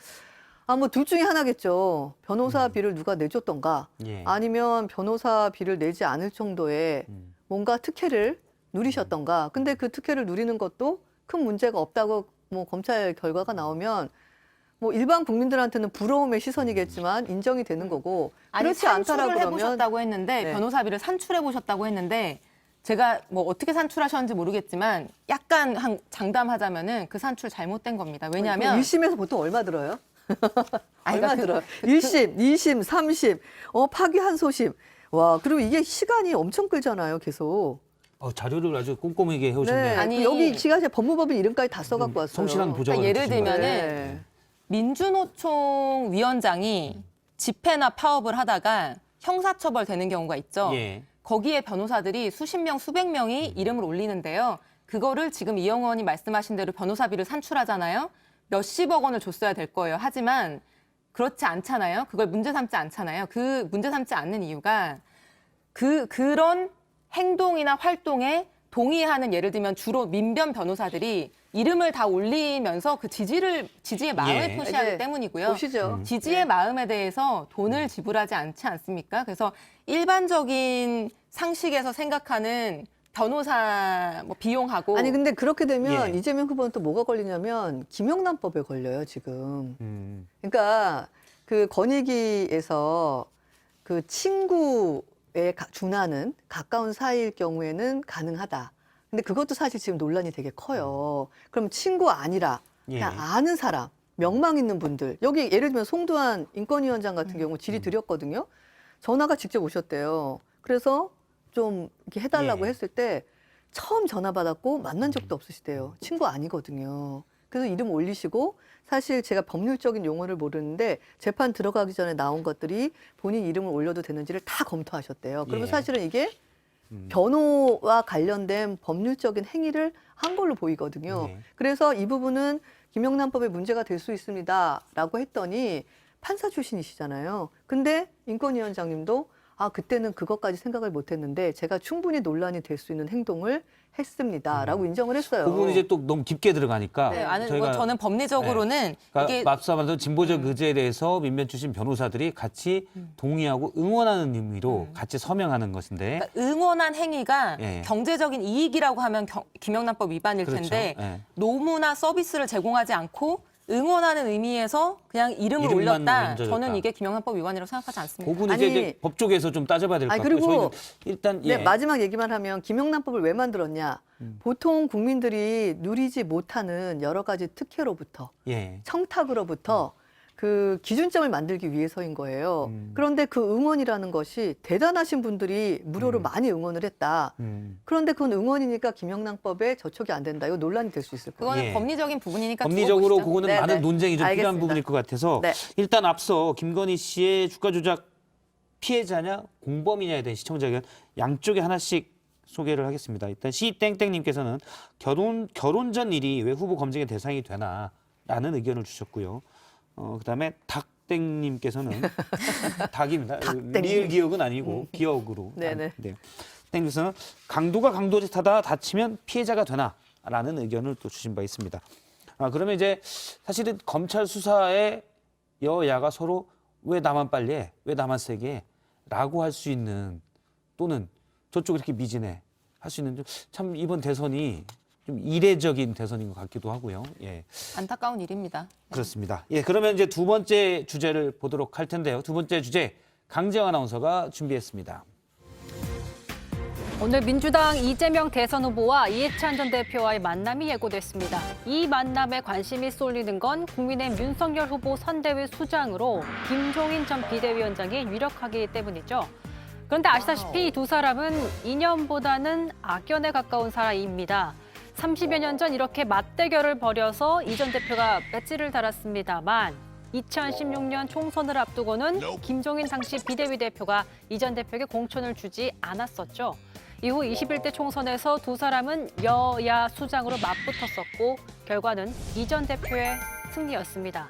아, 뭐 둘 중에 하나겠죠. 변호사비를 누가 내줬던가 예. 아니면 변호사비를 내지 않을 정도의 뭔가 특혜를 누리셨던가. 근데 그 특혜를 누리는 것도 큰 문제가 없다고 뭐 검찰 결과가 나오면 뭐 일반 국민들한테는 부러움의 시선이겠지만 인정이 되는 거고 아니 그렇지 않다라고 산출을 그러면 해보셨다고 했는데 네. 변호사비를 산출해 보셨다고 했는데 제가 뭐 어떻게 산출하셨는지 모르겠지만 약간 장담하자면은 그 산출 잘못된 겁니다. 왜냐하면 1심에서 보통 얼마 들어요? 아니, 얼마 그러니까 들어요? 1심, 2심, 3심, 파기환소심. 와, 그리고 이게 시간이 엄청 끌잖아요, 계속. 자료를 아주 꼼꼼하게 해오셨네요. 네, 아니, 여기 지가 법무법인 이름까지 다 써갖고 왔어요. 성실한 보좌관을 그러니까 예를 두신 거예요. 들면은 네. 민주노총 위원장이 집회나 파업을 하다가 형사처벌 되는 경우가 있죠. 예. 거기에 변호사들이 수십 명, 수백 명이 이름을 올리는데요. 그거를 지금 이영호 의원이 말씀하신 대로 변호사비를 산출하잖아요. 몇십억 원을 줬어야 될 거예요. 하지만 그렇지 않잖아요. 그걸 문제 삼지 않잖아요. 그 문제 삼지 않는 이유가 그런 행동이나 활동에 동의하는 예를 들면 주로 민변 변호사들이 이름을 다 올리면서 그 지지의 마음을 예. 표시하기 이제 때문이고요. 보시죠. 지지의 마음에 대해서 돈을 지불하지 않지 않습니까? 그래서 일반적인 상식에서 생각하는 변호사 뭐 비용하고 아니 근데 그렇게 되면 예. 이재명 후보는 또 뭐가 걸리냐면 김영란법에 걸려요 지금. 그러니까 그 권익위에서 그 친구에 준하는 가까운 사이일 경우에는 가능하다. 근데 그것도 사실 지금 논란이 되게 커요. 그럼 친구 아니라 그냥 예. 아는 사람, 명망 있는 분들. 여기 예를 들면 송두환 인권위원장 같은 경우 질의드렸거든요. 전화가 직접 오셨대요. 그래서 좀 이렇게 해달라고 예. 했을 때 처음 전화 받았고 만난 적도 없으시대요. 친구 아니거든요. 그래서 이름 올리시고 사실 제가 법률적인 용어를 모르는데 재판 들어가기 전에 나온 것들이 본인 이름을 올려도 되는지를 다 검토하셨대요. 그러면 예. 사실은 이게 변호와 관련된 법률적인 행위를 한 걸로 보이거든요. 네. 그래서 이 부분은 김영란법에 문제가 될 수 있습니다라고 했더니 판사 출신이시잖아요. 근데 인권위원장님도 그때는 그것까지 생각을 못했는데 제가 충분히 논란이 될 수 있는 행동을 했습니다라고 인정을 했어요. 그 부분이 이제 또 너무 깊게 들어가니까 네, 아는 저희가 저는 법리적으로는 그러니까 이게 앞서 말한 진보적 의제에 대해서 민변 출신 변호사들이 같이 동의하고 응원하는 의미로 같이 서명하는 것인데 그러니까 응원한 행위가 예. 경제적인 이익이라고 하면 김영란법 위반일 그렇죠. 텐데 예. 노무나 서비스를 제공하지 않고 응원하는 의미에서 그냥 이름을 이름만 올렸다. 얹어졌다. 저는 이게 김영란법 위반이라고 생각하지 않습니다. 그건 아니, 이제 법 쪽에서 좀 따져봐야 될 것 아니, 같고요. 그리고 저희는 일단 네, 마지막 얘기만 하면 김영란법을 왜 만들었냐. 보통 국민들이 누리지 못하는 여러 가지 특혜로부터 예. 청탁으로부터 그 기준점을 만들기 위해서인 거예요. 그런데 그 응원이라는 것이 대단하신 분들이 무료로 많이 응원을 했다. 그런데 그건 응원이니까 김영란법에 저촉이 안 된다. 이거 논란이 될 수 있을 거예요. 그거는 예. 법리적인 부분이니까 법리적으로 두고 보시죠. 그거는 네, 많은 네. 논쟁이 좀 필요한 알겠습니다. 부분일 것 같아서 네. 일단 앞서 김건희 씨의 주가 조작 피해자냐 공범이냐에 대한 시청자 의견 양쪽에 하나씩 소개를 하겠습니다. 일단 시땡땡님께서는 결혼 전 일이 왜 후보 검증의 대상이 되나 라는 의견을 주셨고요. 그다음에 닭땡님께서는 닭입니다. 리을 기억은 아니고 기억으로. 네네. 네. 땡님께서는 강도가 강도짓하다 다치면 피해자가 되나라는 의견을 또 주신 바 있습니다. 그러면 이제 사실은 검찰 수사에 여야가 서로 왜 나만 빨리 해? 왜 나만 세게 해? 라고 할 수 있는 또는 저쪽이 이렇게 미진해 할 수 있는 참 이번 대선이 좀 이례적인 대선인 것 같기도 하고요. 예. 안타까운 일입니다. 그렇습니다. 예, 그러면 이제 두 번째 주제를 보도록 할 텐데요. 두 번째 주제 강재영 아나운서가 준비했습니다. 오늘 민주당 이재명 대선 후보와 이해찬 전 대표와의 만남이 예고됐습니다. 이 만남에 관심이 쏠리는 건 국민의힘 윤석열 후보 선대위 수장으로 김종인 전 비대위원장이 유력하기 때문이죠. 그런데 아시다시피 이 두 사람은 이념보다는 악연에 가까운 사이입니다. 30여 년 전 이렇게 맞대결을 벌여서 이 전 대표가 배지를 달았습니다만 2016년 총선을 앞두고는 김종인 당시 비대위 대표가 이 전 대표에게 공천을 주지 않았었죠. 이후 21대 총선에서 두 사람은 여야 수장으로 맞붙었었고 결과는 이 전 대표의 승리였습니다.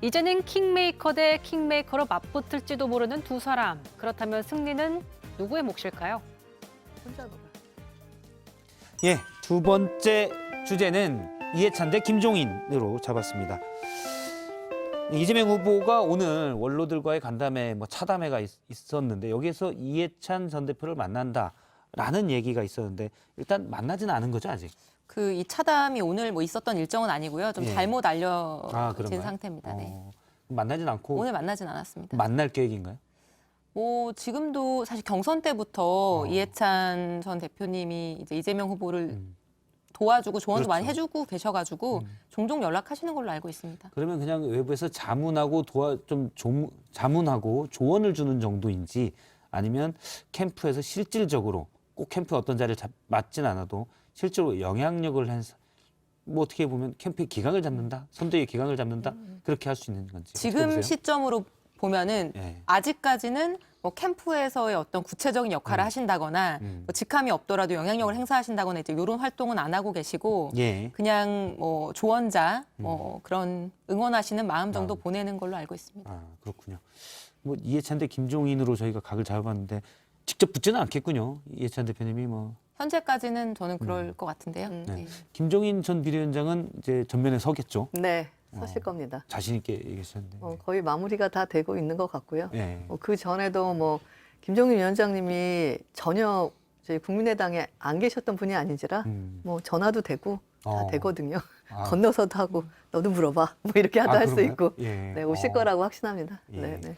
이제는 킹메이커 대 킹메이커로 맞붙을지도 모르는 두 사람. 그렇다면 승리는 누구의 몫일까요? 혼자 놀아. 예, 두 번째 주제는 이해찬 대 김종인으로 잡았습니다. 이재명 후보가 오늘 원로들과의 간담회, 차담회가 있었는데 여기에서 이해찬 전 대표를 만난다라는 얘기가 있었는데 일단 만나지는 않은 거죠 아직. 이 차담이 오늘 있었던 일정은 아니고요. 좀 예. 잘못 알려진 그런가요? 상태입니다. 네. 만나진 않고 오늘 만나진 않았습니다. 만날 계획인가요? 지금도 사실 경선 때부터 이해찬 전 대표님이 이제 이재명 후보를 도와주고 조언도 그렇죠. 많이 해주고 계셔가지고 종종 연락하시는 걸로 알고 있습니다. 그러면 그냥 외부에서 자문하고 자문하고 조언을 주는 정도인지 아니면 캠프에서 실질적으로 꼭 캠프 어떤 자리를 맡진 않아도 실제로 영향력을 해서 어떻게 보면 캠프의 기강을 잡는다, 선대위의 기강을 잡는다 그렇게 할 수 있는 건지. 어떻게 지금 보세요? 시점으로 보면은 예. 아직까지는 캠프에서의 어떤 구체적인 역할을 하신다거나 직함이 없더라도 영향력을 행사하신다거나 이제 이런 활동은 안 하고 계시고 예. 그냥 조언자 그런 응원하시는 마음 정도 보내는 걸로 알고 있습니다. 그렇군요. 이해찬 대 김종인으로 저희가 각을 잡아봤는데 직접 붙지는 않겠군요. 이해찬 대표님이 현재까지는 저는 그럴 것 같은데요. 네. 김종인 전 비대위원장은 이제 전면에 서겠죠. 네, 서실 겁니다. 자신 있게 얘기하셨는데. 거의 마무리가 다 되고 있는 것 같고요. 예. 그 전에도 김종인 위원장님이 전혀 저희 국민의당에 안 계셨던 분이 아닌지라 전화도 되고 다 되거든요. 건너서도 하고 너도 물어봐 이렇게 하도 할 수 그런가요? 있고 예. 네, 오실 거라고 확신합니다. 예. 네, 네.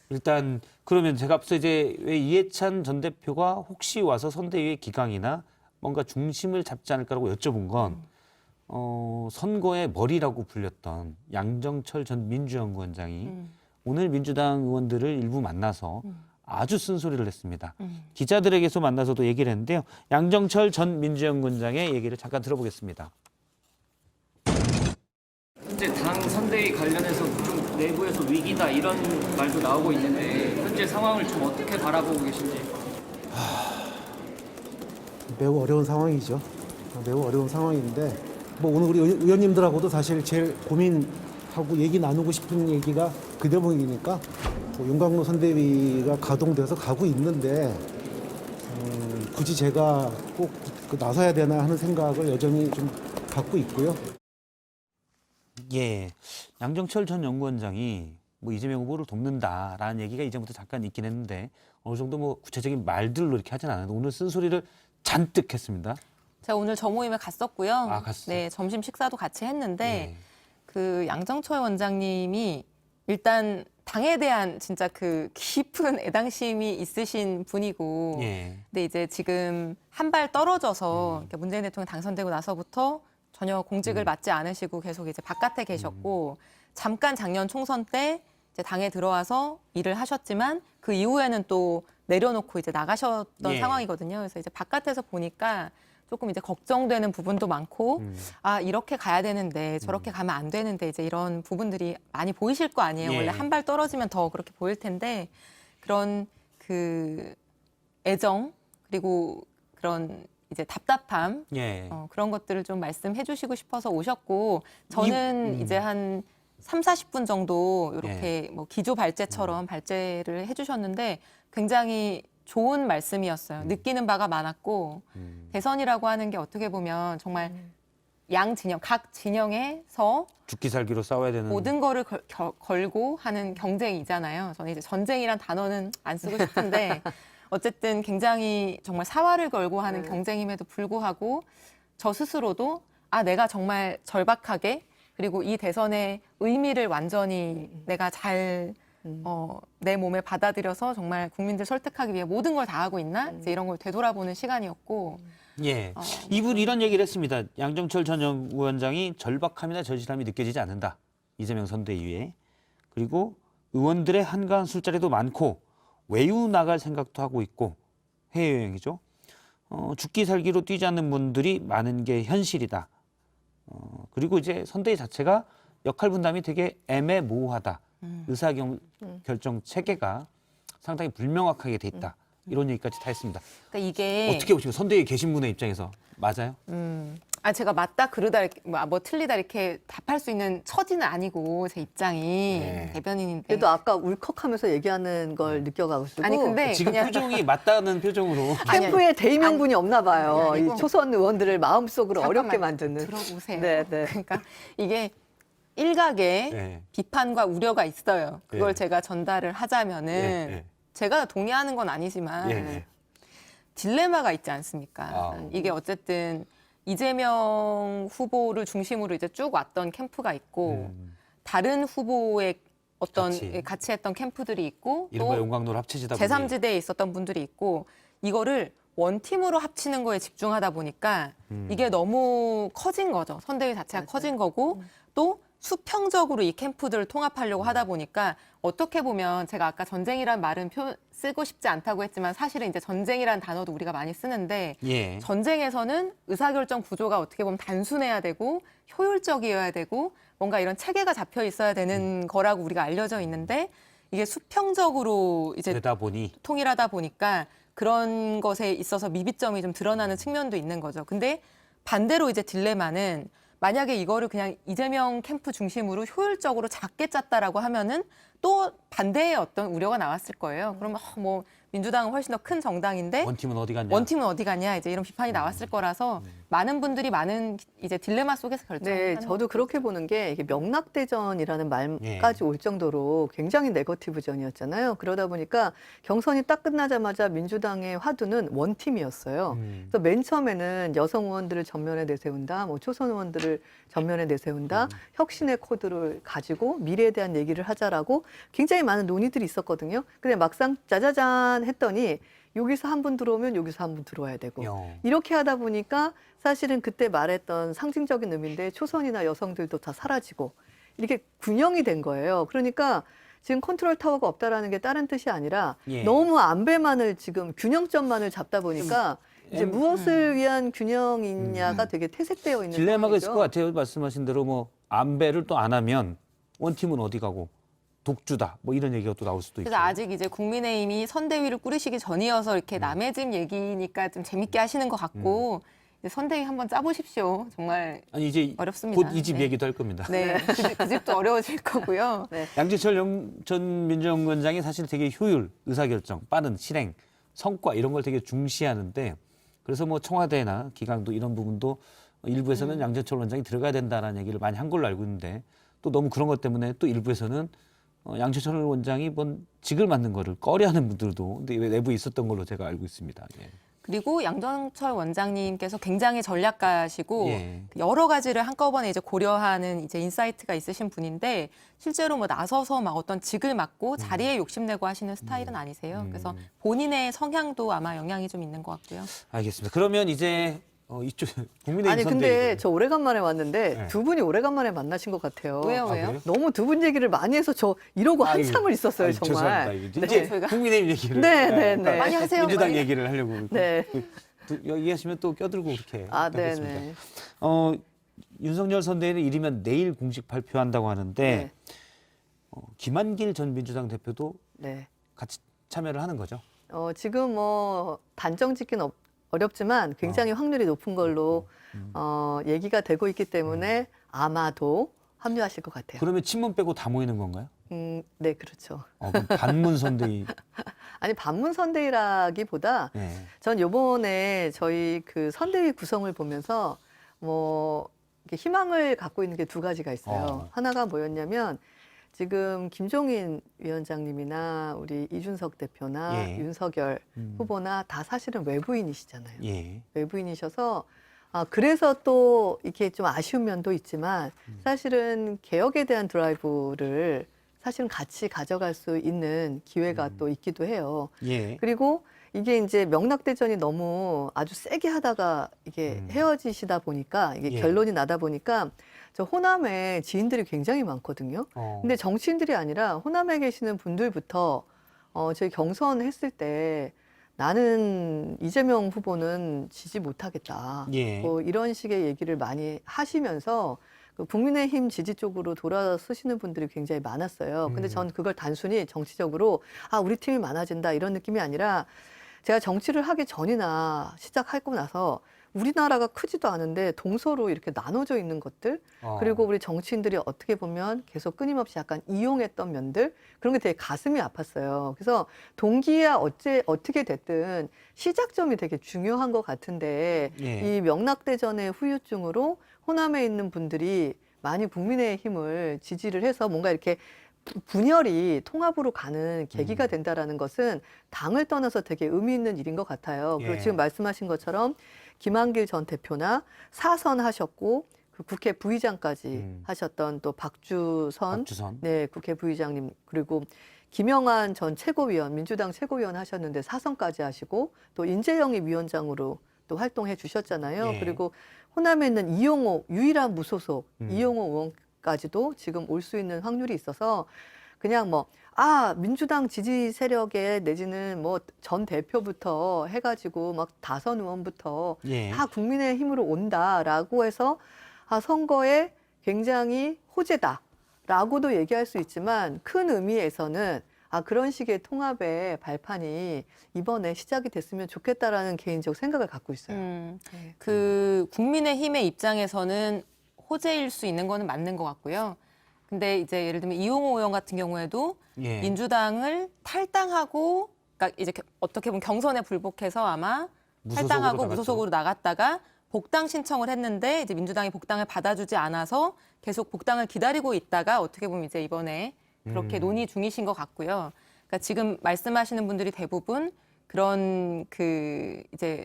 일단 그러면 제가 앞서 이제 왜 이해찬 전 대표가 혹시 와서 선대위의 기강이나 뭔가 중심을 잡지 않을까라고 여쭤본 건 선거의 머리라고 불렸던 양정철 전 민주연구원장이 오늘 민주당 의원들을 일부 만나서 아주 쓴소리를 했습니다. 기자들에게서 만나서도 얘기를 했는데요. 양정철 전 민주연구원장의 얘기를 잠깐 들어보겠습니다. 현재 당 선대위 관련해서 좀 내부에서 위기다 이런 말도 나오고 있는데 현재 상황을 좀 어떻게 바라보고 계신지. 매우 어려운 상황이죠. 매우 어려운 상황인데 오늘 우리 의원님들하고도 사실 제일 고민하고 얘기 나누고 싶은 얘기가 그 대목이니까 윤광로 선대위가 가동돼서 가고 있는데 굳이 제가 꼭 나서야 되나 하는 생각을 여전히 좀 갖고 있고요. 예, 양정철 전 연구원장이 이재명 후보를 돕는다라는 얘기가 이전부터 잠깐 있긴 했는데 어느 정도 구체적인 말들로 이렇게 하진 않았는데 오늘 쓴소리를 잔뜩 했습니다. 제가 오늘 저 모임에 갔었고요. 갔어요? 네, 점심 식사도 같이 했는데 예. 그 양정철 원장님이 일단 당에 대한 진짜 그 깊은 애당심이 있으신 분이고 예. 근데 이제 지금 한 발 떨어져서 문재인 대통령 당선되고 나서부터 전혀 공직을 맡지 않으시고 계속 이제 바깥에 계셨고 잠깐 작년 총선 때 이제 당에 들어와서 일을 하셨지만 그 이후에는 또 내려놓고 이제 나가셨던 예. 상황이거든요. 그래서 이제 바깥에서 보니까 조금 이제 걱정되는 부분도 많고 이렇게 가야 되는데 저렇게 가면 안 되는데 이제 이런 부분들이 많이 보이실 거 아니에요. 예. 원래 한 발 떨어지면 더 그렇게 보일 텐데 그런 그 애정 그리고 그런 이제 답답함 예. 그런 것들을 좀 말씀해 주시고 싶어서 오셨고 저는 이제 한 3, 40분 정도 이렇게 뭐 기조 발제처럼 발제를 해주셨는데 굉장히 좋은 말씀이었어요. 느끼는 바가 많았고 대선이라고 하는 게 어떻게 보면 정말 양 진영, 각 진영에서 죽기 살기로 싸워야 되는 모든 거를 걸고 하는 경쟁이잖아요. 저는 이제 전쟁이란 단어는 안 쓰고 싶은데 어쨌든 굉장히 정말 사활을 걸고 하는 경쟁임에도 불구하고 저 스스로도 내가 정말 절박하게 그리고 이 대선의 의미를 완전히 내가 잘 내 몸에 받아들여서 정말 국민들 설득하기 위해 모든 걸 다 하고 있나? 이제 이런 걸 되돌아보는 시간이었고. 예. 이분 이런 얘기를 했습니다. 양정철 전 위원장이 절박함이나 절실함이 느껴지지 않는다. 이재명 선대위에. 그리고 의원들의 한가한 술자리도 많고 외유 나갈 생각도 하고 있고 해외여행이죠. 죽기 살기로 뛰지 않는 분들이 많은 게 현실이다. 그리고 이제 선대위 자체가 역할 분담이 되게 애매모호하다. 의사결정 체계가 상당히 불명확하게 돼 있다. 이런 얘기까지 다 했습니다. 그러니까 이게 어떻게 보시면 선대위에 계신 분의 입장에서 맞아요? 제가 맞다 그러다 이렇게 뭐 틀리다 이렇게 답할 수 있는 처지는 아니고 제 입장이 대변인인데. 그래도 아까 울컥하면서 얘기하는 걸 느껴가지고. 아니 근데 지금 그냥 표정이 맞다는 표정으로. 캠프에 대의명분이 없나 봐요. 아니고. 이 초선 의원들을 마음속으로 어렵게 잠깐만 만드는. 들어보세요. 네, 네. 그러니까 이게 일각의 네. 비판과 우려가 있어요. 그걸 네. 제가 전달을 하자면은 네. 제가 동의하는 건 아니지만 네. 딜레마가 있지 않습니까? 아. 이게 어쨌든 이재명 후보를 중심으로 이제 쭉 왔던 캠프가 있고 다른 후보의 어떤 같이 했던 캠프들이 있고 이른바 또 용광로를 합치시다 보니 제3지대에 있었던 분들이 있고 이거를 원팀으로 합치는 거에 집중하다 보니까 이게 너무 커진 거죠. 선대위 자체가 커진 거고 또 수평적으로 이 캠프들을 통합하려고 하다 보니까 어떻게 보면 제가 아까 전쟁이란 말은 쓰고 싶지 않다고 했지만 사실은 이제 전쟁이란 단어도 우리가 많이 쓰는데 예. 전쟁에서는 의사결정 구조가 어떻게 보면 단순해야 되고 효율적이어야 되고 뭔가 이런 체계가 잡혀 있어야 되는 거라고 우리가 알려져 있는데 이게 수평적으로 이제 되다 보니 통일하다 보니까 그런 것에 있어서 미비점이 좀 드러나는 측면도 있는 거죠. 근데 반대로 이제 딜레마는 만약에 이거를 그냥 이재명 캠프 중심으로 효율적으로 작게 짰다라고 하면은 또 반대의 어떤 우려가 나왔을 거예요. 그러면 뭐 민주당은 훨씬 더 큰 정당인데 원팀은 어디 갔냐? 원팀은 어디 가냐 이제 이런 비판이 나왔을 거라서 많은 분들이 많은 이제 딜레마 속에서 결정을 네, 하는 저도 그렇게 보는 게 이게 명락대전이라는 말까지 예. 올 정도로 굉장히 네거티브전이었잖아요. 그러다 보니까 경선이 딱 끝나자마자 민주당의 화두는 원팀이었어요. 그래서 맨 처음에는 여성 의원들을 전면에 내세운다, 뭐 초선 의원들을 전면에 내세운다, 혁신의 코드를 가지고 미래에 대한 얘기를 하자라고 굉장히 많은 논의들이 있었거든요. 근데 막상 짜자잔 했더니 여기서 한 분 들어오면 여기서 한 분 들어와야 되고 이렇게 하다 보니까 사실은 그때 말했던 상징적인 의미인데 초선이나 여성들도 다 사라지고 이렇게 균형이 된 거예요. 그러니까 지금 컨트롤 타워가 없다라는 게 다른 뜻이 아니라 너무 안배만을 지금 균형점만을 잡다 보니까 이제 무엇을 위한 균형이냐가 되게 퇴색되어 있는 딜레마가 상황이죠. 있을 것 같아요. 말씀하신 대로 뭐 안배를 또 안 하면 원팀은 어디 가고 독주다 뭐 이런 얘기가 또 나올 수도 있고. 그래서 아직 이제 국민의힘이 선대위를 꾸리시기 전이어서 이렇게 남의 집 얘기니까 좀 재밌게 하시는 것 같고 이제 선대위 한번 짜보십시오. 정말 아니 이제 어렵습니다. 곧 이 집 네. 얘기도 할 겁니다. 네, 그 집도 어려워질 거고요. 네. 양재철 전 민주연구원장이 사실 되게 효율, 의사결정, 빠른 실행, 성과 이런 걸 되게 중시하는데 그래서 뭐 청와대나 기강도 이런 부분도 일부에서는 양재철 원장이 들어가야 된다라는 얘기를 많이 한 걸로 알고 있는데 또 너무 그런 것 때문에 또 일부에서는 양재철 원장이 뭔 직을 맡는 거를 꺼려하는 분들도 근데 내부에 있었던 걸로 제가 알고 있습니다. 예. 그리고 양정철 원장님께서 굉장히 전략가시고 예. 여러 가지를 한꺼번에 이제 고려하는 이제 인사이트가 있으신 분인데 실제로 뭐 나서서 막 어떤 직을 맡고 자리에 욕심내고 하시는 스타일은 아니세요. 그래서 본인의 성향도 아마 영향이 좀 있는 것 같고요. 알겠습니다. 그러면 이제 이쪽 국민의힘 아니 근데 선대위를. 저 오래간만에 왔는데 네. 두 분이 오래간만에 만나신 것 같아요. 왜요? 그래요? 너무 두 분 얘기를 많이 해서 저 이러고 한참을 있었어요, 정말. 죄송합니다. 네. 이제 저희가- 국민의힘 얘기를 네. 많이 하세요, 민주당 많이. 얘기를 하려고 네. 얘기하시면 또 껴들고 그렇게 아, 네, 하겠습니다. 네. 윤석열 선대위는 이르면 내일 공식 발표한다고 하는데 네. 김한길 전 민주당 대표도 네. 같이 참여를 하는 거죠. 지금 뭐 단정 짓기는 어렵지만 굉장히 확률이 높은 걸로 얘기가 되고 있기 때문에 아마도 합류하실 것 같아요. 그러면 친문 빼고 다 모이는 건가요? 네, 그렇죠. 그럼 반문 선대위. 아니 반문 선대위라기보다 네. 전 요번에 저희 그 선대위 구성을 보면서 뭐 이렇게 희망을 갖고 있는 게 두 가지가 있어요. 하나가 뭐였냐면 지금 김종인 위원장님이나 우리 이준석 대표나 예. 윤석열 후보나 다 사실은 외부인이시잖아요. 예. 외부인이셔서 그래서 또 이렇게 좀 아쉬운 면도 있지만 사실은 개혁에 대한 드라이브를 사실은 같이 가져갈 수 있는 기회가 또 있기도 해요. 예. 그리고 이게 이제 명락대전이 너무 아주 세게 하다가 이게 헤어지시다 보니까 이게 예. 결론이 나다 보니까 저 호남에 지인들이 굉장히 많거든요. 근데 정치인들이 아니라 호남에 계시는 분들부터 저희 경선했을 때 나는 이재명 후보는 지지 못하겠다. 예. 뭐 이런 식의 얘기를 많이 하시면서 그 국민의힘 지지 쪽으로 돌아서시는 분들이 굉장히 많았어요. 근데 전 그걸 단순히 정치적으로 우리 팀이 많아진다 이런 느낌이 아니라 제가 정치를 하기 전이나 시작하고 나서 우리나라가 크지도 않은데 동서로 이렇게 나눠져 있는 것들 그리고 우리 정치인들이 어떻게 보면 계속 끊임없이 약간 이용했던 면들 그런 게 되게 가슴이 아팠어요. 그래서 동기야 어떻게 됐든 시작점이 되게 중요한 것 같은데 예. 이 명락대전의 후유증으로 호남에 있는 분들이 많이 국민의힘을 지지를 해서 뭔가 이렇게 분열이 통합으로 가는 계기가 된다라는 것은 당을 떠나서 되게 의미 있는 일인 것 같아요. 그리고 예. 지금 말씀하신 것처럼 김한길 전 대표나 사선 하셨고 그 국회 부의장까지 하셨던 또 박주선 네, 국회 부의장님 그리고 김영한 전 최고위원 민주당 최고위원 하셨는데 사선까지 하시고 또 인재영입 위원장으로 또 활동해 주셨잖아요. 예. 그리고 호남에 있는 이용호 유일한 무소속 이용호 의원까지도 지금 올 수 있는 확률이 있어서 그냥 뭐 민주당 지지 세력에 내지는 뭐 전 대표부터 해가지고 막 다선 의원부터 예. 다 국민의힘으로 온다라고 해서 선거에 굉장히 호재다라고도 얘기할 수 있지만 큰 의미에서는 그런 식의 통합의 발판이 이번에 시작이 됐으면 좋겠다라는 개인적 생각을 갖고 있어요. 네. 그 국민의힘의 입장에서는 호재일 수 있는 거는 맞는 것 같고요. 근데 이제 예를 들면 이용호 의원 같은 경우에도 예. 민주당을 탈당하고, 그러니까 이제 어떻게 보면 경선에 불복해서 아마 탈당하고 무소속으로 나갔다가 복당 신청을 했는데 이제 민주당이 복당을 받아주지 않아서 계속 복당을 기다리고 있다가 어떻게 보면 이제 이번에 그렇게 논의 중이신 것 같고요. 그러니까 지금 말씀하시는 분들이 대부분 그런 그 이제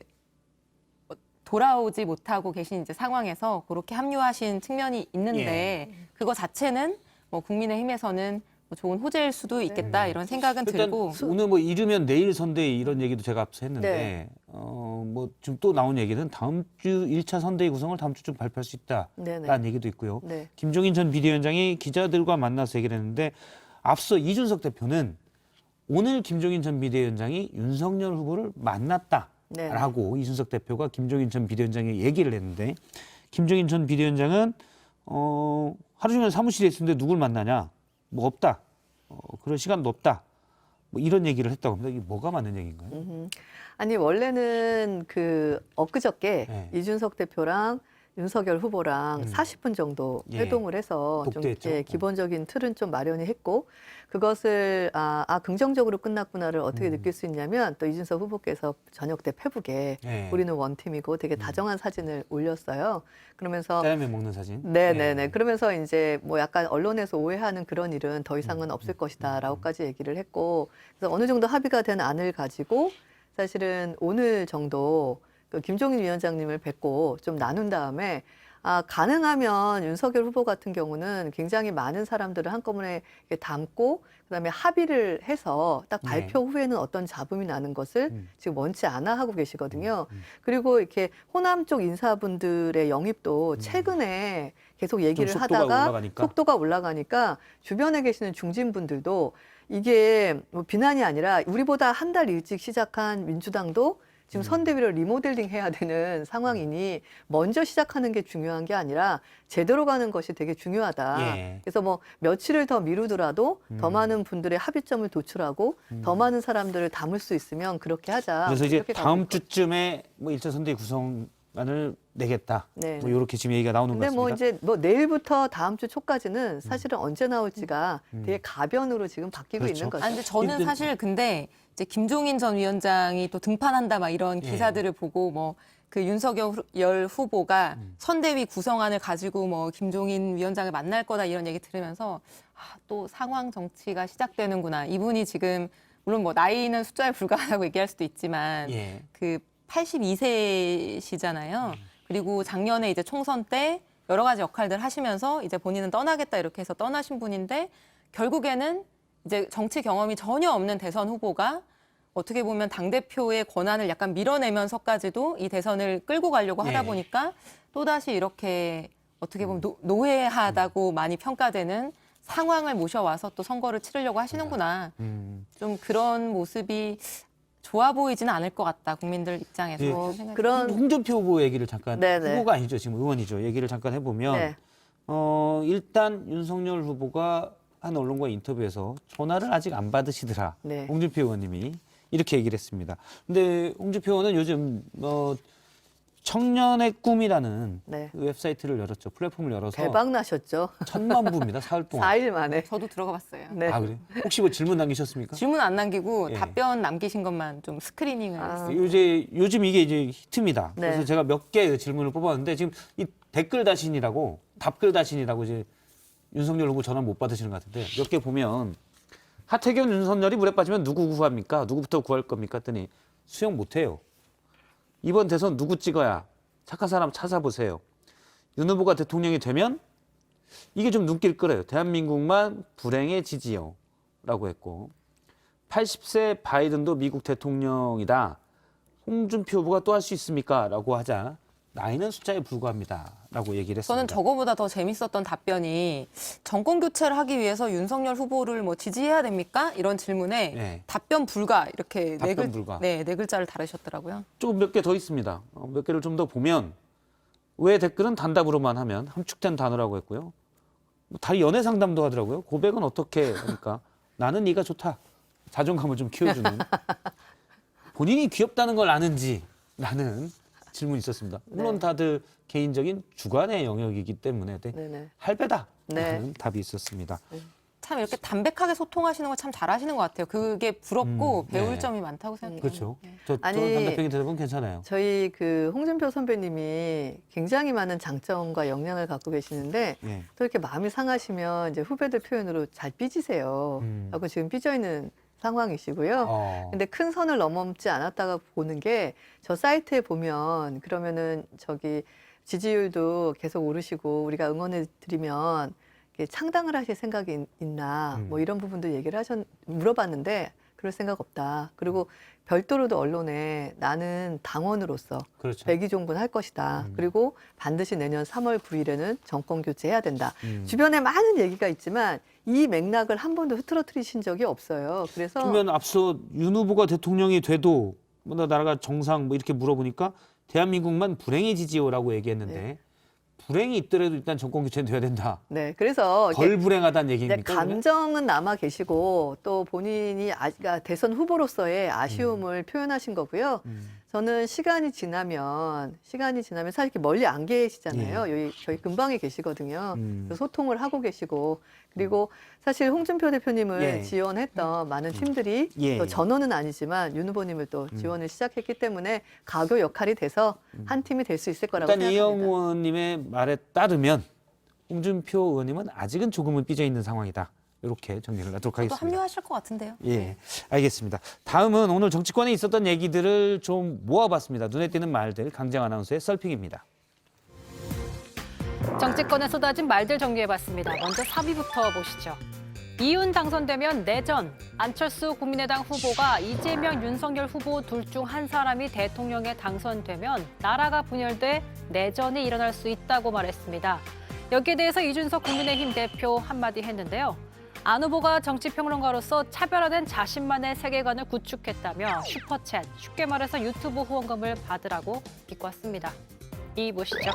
돌아오지 못하고 계신 이제 상황에서 그렇게 합류하신 측면이 있는데 그거 자체는 뭐 국민의힘에서는 뭐 좋은 호재일 수도 있겠다 이런 생각은 일단 들고 오늘 뭐 이르면 내일 선대위 이런 얘기도 제가 앞서 했는데 뭐 지금 또 나온 얘기는 다음 주 1차 선대위 구성을 다음 주쯤 발표할 수 있다라는 얘기도 있고요. 네. 김종인 전 비대위원장이 기자들과 만나서 얘기를 했는데 앞서 이준석 대표는 오늘 김종인 전 비대위원장이 윤석열 후보를 만났다라고 이준석 대표가 김종인 전 비대위원장에 얘기를 했는데 김종인 전 비대위원장은 하루 종일 사무실에 있었는데 누굴 만나냐? 뭐 없다. 그런 시간도 없다. 뭐 이런 얘기를 했다고 합니다. 이게 뭐가 맞는 얘기인가요? 아니 원래는 그 엊그저께 이준석 대표랑 윤석열 후보랑 40분 정도 회동을 해서 좀 기본적인 틀은 좀 마련이 했고 그것을 긍정적으로 끝났구나를 어떻게 느낄 수 있냐면 또 이준석 후보께서 저녁 때 페북에 우리는 원팀이고 되게 다정한 사진을 올렸어요. 그러면서 짜장면 먹는 사진. 네네네. 그러면서 이제 뭐 약간 언론에서 오해하는 그런 일은 더 이상은 없을 것이다라고까지 얘기를 했고 그래서 어느 정도 합의가 된 안을 가지고 사실은 오늘 정도 그 김종인 위원장님을 뵙고 좀 나눈 다음에 가능하면 윤석열 후보 같은 경우는 굉장히 많은 사람들을 한꺼번에 이렇게 담고 그다음에 합의를 해서 딱 발표 후에는 어떤 잡음이 나는 것을 지금 원치 않아 하고 계시거든요. 그리고 이렇게 호남 쪽 인사분들의 영입도 최근에 계속 얘기를 하다가 속도가 올라가니까 주변에 계시는 중진분들도 이게 뭐 비난이 아니라 우리보다 한 달 일찍 시작한 민주당도 지금 선대위를 리모델링 해야 되는 상황이니 먼저 시작하는 게 중요한 게 아니라 제대로 가는 것이 되게 중요하다. 예. 그래서 뭐 며칠을 더 미루더라도 더 많은 분들의 합의점을 도출하고 더 많은 사람들을 담을 수 있으면 그렇게 하자. 그래서 이제 이렇게 다음 가고 있고. 주쯤에 뭐 1차 선대위 구성안을 내겠다. 네. 뭐 이렇게 지금 얘기가 나오는 것 근데 같습니다. 뭐 이제 뭐 내일부터 다음 주 초까지는 사실은 언제 나올지가 되게 가변으로 지금 바뀌고 그렇죠. 있는 거죠. 아, 근데 저는 근데- 사실 근데 이제 김종인 전 위원장이 또 등판한다 막 이런 예. 기사들을 보고 뭐 그 윤석열 후보가 선대위 구성안을 가지고 뭐 김종인 위원장을 만날 거다 이런 얘기 들으면서 아, 또 상황 정치가 시작되는구나. 이분이 지금 물론 뭐 나이는 숫자에 불과하다고 얘기할 수도 있지만 예. 그 82세시잖아요. 그리고 작년에 이제 총선 때 여러 가지 역할들 하시면서 이제 본인은 떠나겠다 이렇게 해서 떠나신 분인데 결국에는 이제 정치 경험이 전혀 없는 대선 후보가 어떻게 보면 당대표의 권한을 약간 밀어내면서까지도 이 대선을 끌고 가려고 하다 예. 보니까 또다시 이렇게 어떻게 보면 노회하다고 많이 평가되는 상황을 모셔와서 또 선거를 치르려고 하시는구나. 좀 그런 모습이 좋아 보이지는 않을 것 같다. 국민들 입장에서. 예. 생각이 그런 홍준표 후보 얘기를 잠깐 네네. 후보가 아니죠. 지금 의원이죠. 얘기를 잠깐 해보면 네. 일단 윤석열 후보가 한 언론과 인터뷰에서 전화를 아직 안 받으시더라. 네. 홍준표 의원님이 이렇게 얘기를 했습니다. 근데 홍준표 의원은 요즘 청년의 꿈이라는 네. 그 웹사이트를 열었죠. 플랫폼을 열어서 대박 나셨죠. 1000만 부입니다. 사흘 동안. 4일 만에. 저도 들어가 봤어요. 네. 아 그래? 혹시 뭐 질문 남기셨습니까? 질문 안 남기고 예. 답변 남기신 것만 좀 스크리닝을 아. 했어요. 요즘 이게 이제 히트입니다. 네. 그래서 제가 몇 개 질문을 뽑았는데 지금 이 댓글 다신이라고 답글 다신이라고 이제 윤석열 후보 전화 못 받으시는 것 같은데 몇 개 보면 하태경, 윤석열이 물에 빠지면 누구 구합니까? 누구부터 구할 겁니까? 했더니 수용 못 해요. 이번 대선 누구 찍어야 착한 사람 찾아보세요. 윤 후보가 대통령이 되면 이게 좀 눈길 끌어요. 대한민국만 불행의 지지요. 라고 했고 80세 바이든도 미국 대통령이다. 홍준표 후보가 또 할 수 있습니까? 라고 하자 나이는 숫자에 불과합니다. 라고 얘기를 했습니다. 저는 저거보다 더 재밌었던 답변이 정권 교체를 하기 위해서 윤석열 후보를 뭐 지지해야 됩니까? 이런 질문에 네. 답변 불가 이렇게 답변 불가. 네 글자를 다르셨더라고요. 조금 몇 개 더 있습니다. 몇 개를 좀 더 보면 왜 댓글은 단답으로만 하면 함축된 단어라고 했고요. 다리 연애 상담도 하더라고요. 고백은 어떻게 하니까 나는 네가 좋다. 자존감을 좀 키워주는. 본인이 귀엽다는 걸 아는지 라는 질문이 있었습니다. 물론 네. 다들 개인적인 주관의 영역이기 때문에 네네. 할배다 네. 라는 답이 있었습니다. 참 이렇게 담백하게 소통하시는 거 참 잘하시는 것 같아요. 그게 부럽고 배울 네. 점이 많다고 생각해요. 그렇죠. 네. 저 아니, 담대평이 되다 보면 괜찮아요. 저희 그 홍준표 선배님이 굉장히 많은 장점과 역량을 갖고 계시는데 예. 또 이렇게 마음이 상하시면 이제 후배들 표현으로 잘 삐지세요. 하고 지금 삐져 있는 상황이시고요. 근데 큰 선을 넘지 않았다가 보는 게 저 사이트에 보면 그러면은 저기 지지율도 계속 오르시고 우리가 응원해 드리면 창당을 하실 생각이 있나 뭐 이런 부분도 얘기를 물어봤는데 그럴 생각 없다. 그리고 별도로도 언론에 나는 당원으로서 그렇죠. 백의종군 할 것이다. 그리고 반드시 내년 3월 9일에는 정권 교체해야 된다. 주변에 많은 얘기가 있지만 이 맥락을 한 번도 흐트러뜨리신 적이 없어요. 그래서 그러면 앞서 윤 후보가 대통령이 돼도 뭐 나라가 정상 뭐 이렇게 물어보니까 대한민국만 불행의 지지요라고 얘기했는데 네. 불행이 있더라도 일단 정권 교체는 돼야 된다. 네, 그래서 덜 불행하다는 이제 얘기입니까? 그러면? 감정은 남아 계시고 또 본인이 그러니까 대선 후보로서의 아쉬움을 표현하신 거고요. 저는 시간이 지나면 사실 이렇게 멀리 안 계시잖아요. 여기 저희 근방에 계시거든요. 그래서 소통을 하고 계시고 그리고 사실 홍준표 대표님을 예. 지원했던 많은 팀들이 예. 또 전원은 아니지만 윤 후보님을 또 지원을 시작했기 때문에 가교 역할이 돼서 한 팀이 될 수 있을 거라고 일단 이영 생각합니다. 의원님의 말에 따르면 홍준표 의원님은 아직은 조금은 삐져 있는 상황이다. 이렇게 정리를 하도록 또 하겠습니다. 합류하실 것 같은데요. 예, 알겠습니다. 다음은 오늘 정치권에 있었던 얘기들을 좀 모아봤습니다. 눈에 띄는 말들 강정 아나운서의 썰픽입니다. 정치권에 쏟아진 말들 정리해봤습니다. 먼저 3위부터 보시죠. 이윤 당선되면 내전. 안철수 국민의당 후보가 이재명, 윤석열 후보 둘 중 한 사람이 대통령에 당선되면 나라가 분열돼 내전이 일어날 수 있다고 말했습니다. 여기에 대해서 이준석 국민의힘 대표 한마디 했는데요. 안 후보가 정치평론가로서 차별화된 자신만의 세계관을 구축했다며 슈퍼챗, 쉽게 말해서 유튜브 후원금을 받으라고 비꼬았습니다. 이 보시죠.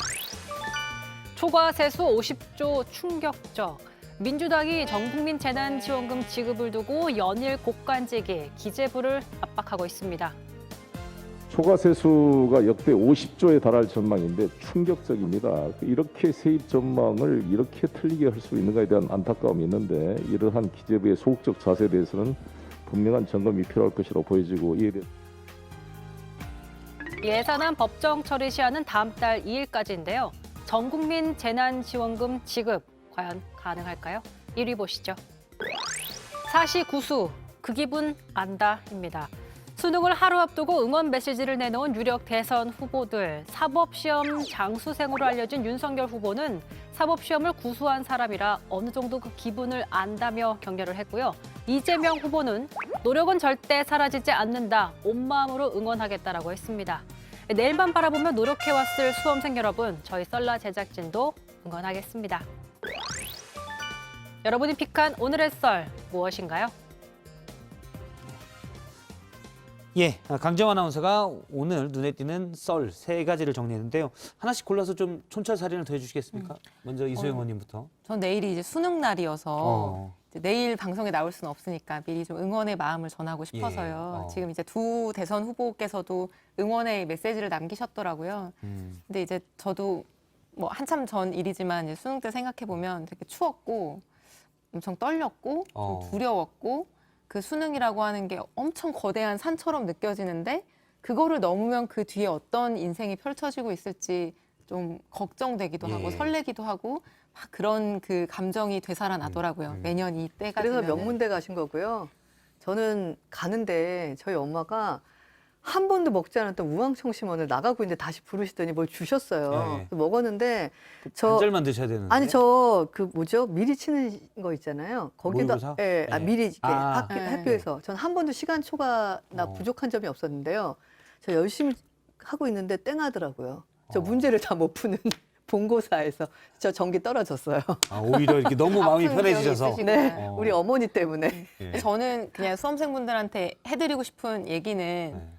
초과 세수 50조 충격적. 민주당이 전국민 재난지원금 지급을 두고 연일 곡간지기, 기재부를 압박하고 있습니다. 초과 세수가 역대 50조에 달할 전망인데 충격적입니다. 이렇게 세입 전망을 이렇게 틀리게 할 수 있는가에 대한 안타까움이 있는데 이러한 기재부의 소극적 자세에 대해서는 분명한 점검이 필요할 것이라고 보여지고 이에 대해 예산안 법정 처리 시한은 다음 달 2일까지인데요. 전국민 재난지원금 지급 과연 가능할까요? 1위 보시죠. 사시구수, 그 기분 안다입니다. 수능을 하루 앞두고 응원 메시지를 내놓은 유력 대선 후보들. 사법시험 장수생으로 알려진 윤석열 후보는 사법시험을 구수한 사람이라 어느 정도 그 기분을 안다며 격려를 했고요. 이재명 후보는 노력은 절대 사라지지 않는다. 온 마음으로 응원하겠다라고 했습니다. 내일만 바라보며 노력해왔을 수험생 여러분, 저희 썰라 제작진도 응원하겠습니다. 여러분이 픽한 오늘의 썰 무엇인가요? 예, 강정 아나운서가 오늘 눈에 띄는 썰 3가지를 정리했는데요. 하나씩 골라서 좀 촌철살인을 더해주시겠습니까? 먼저 이소영 의원님부터. 전 내일이 이제 수능 날이어서 이제 내일 방송에 나올 수는 없으니까 미리 좀 응원의 마음을 전하고 싶어서요. 지금 이제 두 대선 후보께서도 응원의 메시지를 남기셨더라고요. 근데 이제 저도 뭐 한참 전 일이지만 이제 수능 때 생각해 보면 되게 추웠고 엄청 떨렸고 좀 두려웠고 그 수능이라고 하는 게 엄청 거대한 산처럼 느껴지는데 그거를 넘으면 그 뒤에 어떤 인생이 펼쳐지고 있을지 좀 걱정되기도 하고 설레기도 하고 막 그런 그 감정이 되살아나더라고요. 매년 이때가 그래서 되면은. 명문대 가신 거고요. 저는 가는데 저희 엄마가 한 번도 먹지 않았던 우황청심원을 나가고 있는데 다시 부르시더니 뭘 주셨어요. 네. 그래서 먹었는데 한 절만 드셔야 되는데. 아니 저 그 뭐죠 미리 치는 거 있잖아요. 거기도 모의고사? 예, 네. 미리 이렇게 아. 학교에서 전 한 번도 시간 초과나 부족한 점이 없었는데요. 저 열심히 하고 있는데 땡하더라고요. 저 문제를 다 못 푸는 본고사에서 저 전기 떨어졌어요. 아, 오히려 이렇게 너무 마음이 아픈 기억이 편해지셔서. 있으시구나. 네, 우리 어머니 때문에. 예. 저는 그냥 수험생분들한테 해드리고 싶은 얘기는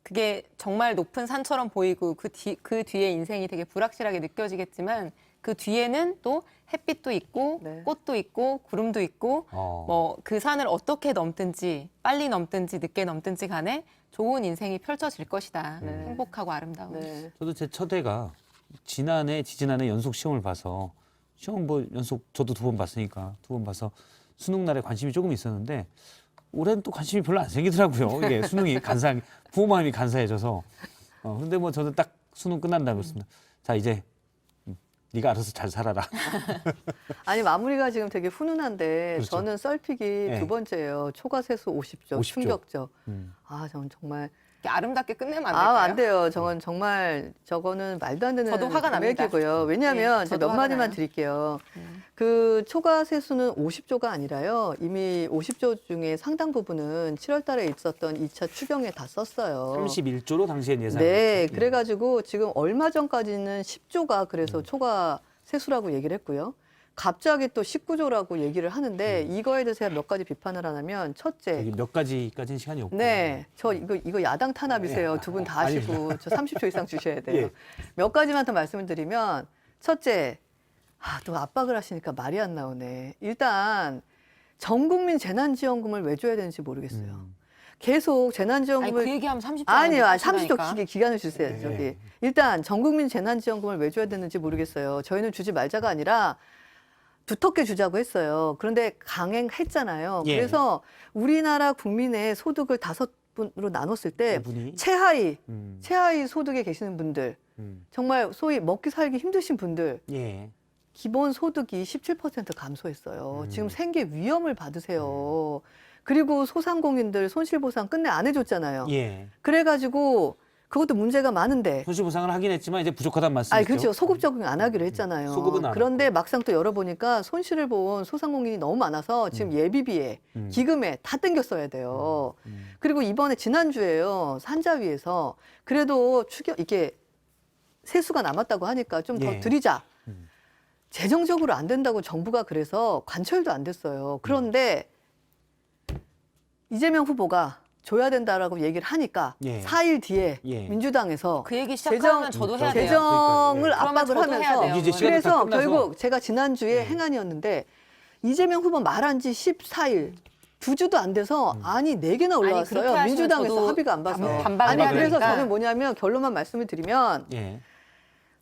그게 정말 높은 산처럼 보이고 그 뒤에 인생이 되게 불확실하게 느껴지겠지만 그 뒤에는 또 햇빛도 있고 네. 꽃도 있고 구름도 있고 뭐 그 산을 어떻게 넘든지 빨리 넘든지 늦게 넘든지 간에 좋은 인생이 펼쳐질 것이다. 행복하고 아름다운. 네. 저도 제 첫 해가 지지난해 연속 시험을 봐서 시험 뭐 연속 저도 2번 봤으니까 2번 봐서 수능 날에 관심이 조금 있었는데 올해는 또 관심이 별로 안 생기더라고요. 이게 수능이 부모 마음이 간사해져서. 근데 뭐 저는 딱 수능 끝난 다음에 했습니다. 자, 이제 네가 알아서 잘 살아라. 아니 마무리가 지금 되게 훈훈한데 그렇죠. 저는 썰픽이 네. 두 번째예요. 초과세수 50조, 50조. 충격적. 아, 저는 정말 이렇게 아름답게 끝내면 안 될까요? 안 돼요. 저건 정말 저거는 말도 안 되는 저도 화가 납니다. 금액이고요. 왜냐하면 네, 제가 저도 몇 화가 마디만 나요. 드릴게요. 그 초과세수는 50조가 아니라요. 이미 50조 중에 상당 부분은 7월 달에 있었던 2차 추경에 다 썼어요. 31조로 당시엔 예상. 네, 그래가지고 지금 얼마 전까지는 10조가 그래서 초과 세수라고 얘기를 했고요. 갑자기 또 19조라고 얘기를 하는데 이거에 대해서 몇 가지 비판을 하냐면 첫째, 여기 몇 가지까지는 시간이 없고. 네, 저 이거 야당 탄압이세요. 두 분 다 하시고 저 30초 이상 주셔야 돼요. 예. 몇 가지만 더 말씀을 드리면 첫째, 또 압박을 하시니까 말이 안 나오네. 일단 전 국민 재난지원금을 왜 줘야 되는지 모르겠어요. 계속 아니, 재난지원금을 그 얘기하면 30초 아니요, 안에 30초 기간을 주세요. 네. 저기 일단 전 국민 재난지원금을 왜 줘야 되는지 모르겠어요. 저희는 주지 말자가 아니라 두텁게 주자고 했어요. 그런데 강행했잖아요. 예. 그래서 우리나라 국민의 소득을 5분으로 나눴을 때 분이 최하위 소득에 계시는 분들, 정말 소위 먹기 살기 힘드신 분들 예. 기본 소득이 17% 감소했어요. 지금 생계 위험을 받으세요. 그리고 소상공인들 손실보상 끝내 안 해줬잖아요. 예. 그래가지고 그것도 문제가 많은데. 손실보상을 하긴 했지만 이제 부족하다는 말씀이죠. 아니, 그렇죠. 소급 적용 안 하기로 했잖아요. 소급은 안 그런데 막상 또 열어보니까 손실을 본 소상공인이 너무 많아서 지금 예비비에, 기금에 다 땡겨 써야 돼요. 그리고 이번에 지난주에요. 산자위에서 그래도 이게 세수가 남았다고 하니까 좀 더 예. 드리자. 재정적으로 안 된다고 정부가 그래서 관철도 안 됐어요. 그런데 이재명 후보가 줘야 된다라고 얘기를 하니까 예. 4일 뒤에 예. 민주당에서 그 얘기 시작하면 저도 해야 돼요. 재정을 그러면 압박을 저도 해야 하면서 돼요. 이제 시간이 다 그래서 끝나서. 결국 제가 지난주에 행안이었는데 이재명 후보 말한 지 14일 2주도 안 돼서 안이 4개나 그렇게 올라왔어요. 하시면 민주당에서 저도 합의가 안 봐서. 반박을 아니 해야 그래서 되니까. 저는 뭐냐면 결론만 말씀을 드리면 예.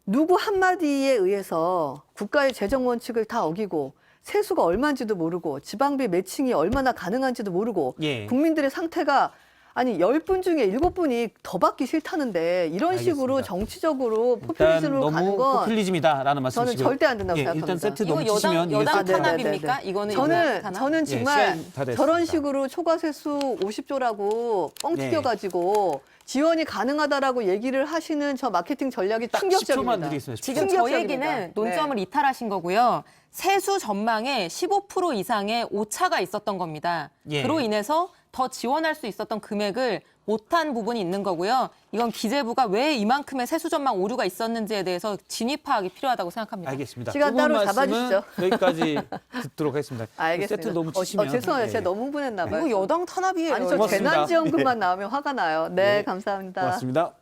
누구 한마디에 의해서 국가의 재정 원칙을 다 어기고 세수가 얼마인지도 모르고 지방비 매칭이 얼마나 가능한지도 모르고 예. 국민들의 상태가 아니 10분 중에 7분이 더 받기 싫다는데 이런 식으로 알겠습니다. 정치적으로 일단 포퓰리즘으로 가는 너무 건 포퓰리즘이다라는 말씀이시고요. 저는 절대 안 된다고 예, 생각합니다. 일단 세트 이거 넘치시면 여당 아, 네, 네, 탄압입니까? 네, 네. 이거는 여당 탄압? 저는 정말 시간 다 됐습니다. 저런 식으로 초과세수 50조라고 뻥 네. 튀겨가지고 지원이 가능하다라고 얘기를 하시는 저 마케팅 전략이 딱 10초만 충격적입니다. 드리겠습니다. 지금 저 충격적입니다. 얘기는 논점을 이탈하신 거고요. 세수 전망에 15% 이상의 오차가 있었던 겁니다. 예. 그로 인해서 더 지원할 수 있었던 금액을 못한 부분이 있는 거고요. 이건 기재부가 왜 이만큼의 세수 전망 오류가 있었는지에 대해서 진위 파악이 필요하다고 생각합니다. 알겠습니다. 시간 두 분 따로 말씀은 잡아주시죠. 여기까지 듣도록 하겠습니다. 알겠습니다. 세트 너무 치시면 죄송해요. 예. 제가 너무 흥분했나 봐요. 이거 여당 탄압이에요. 아니 저 고맙습니다. 재난지원금만 나오면 화가 나요. 네, 네. 감사합니다. 고맙습니다.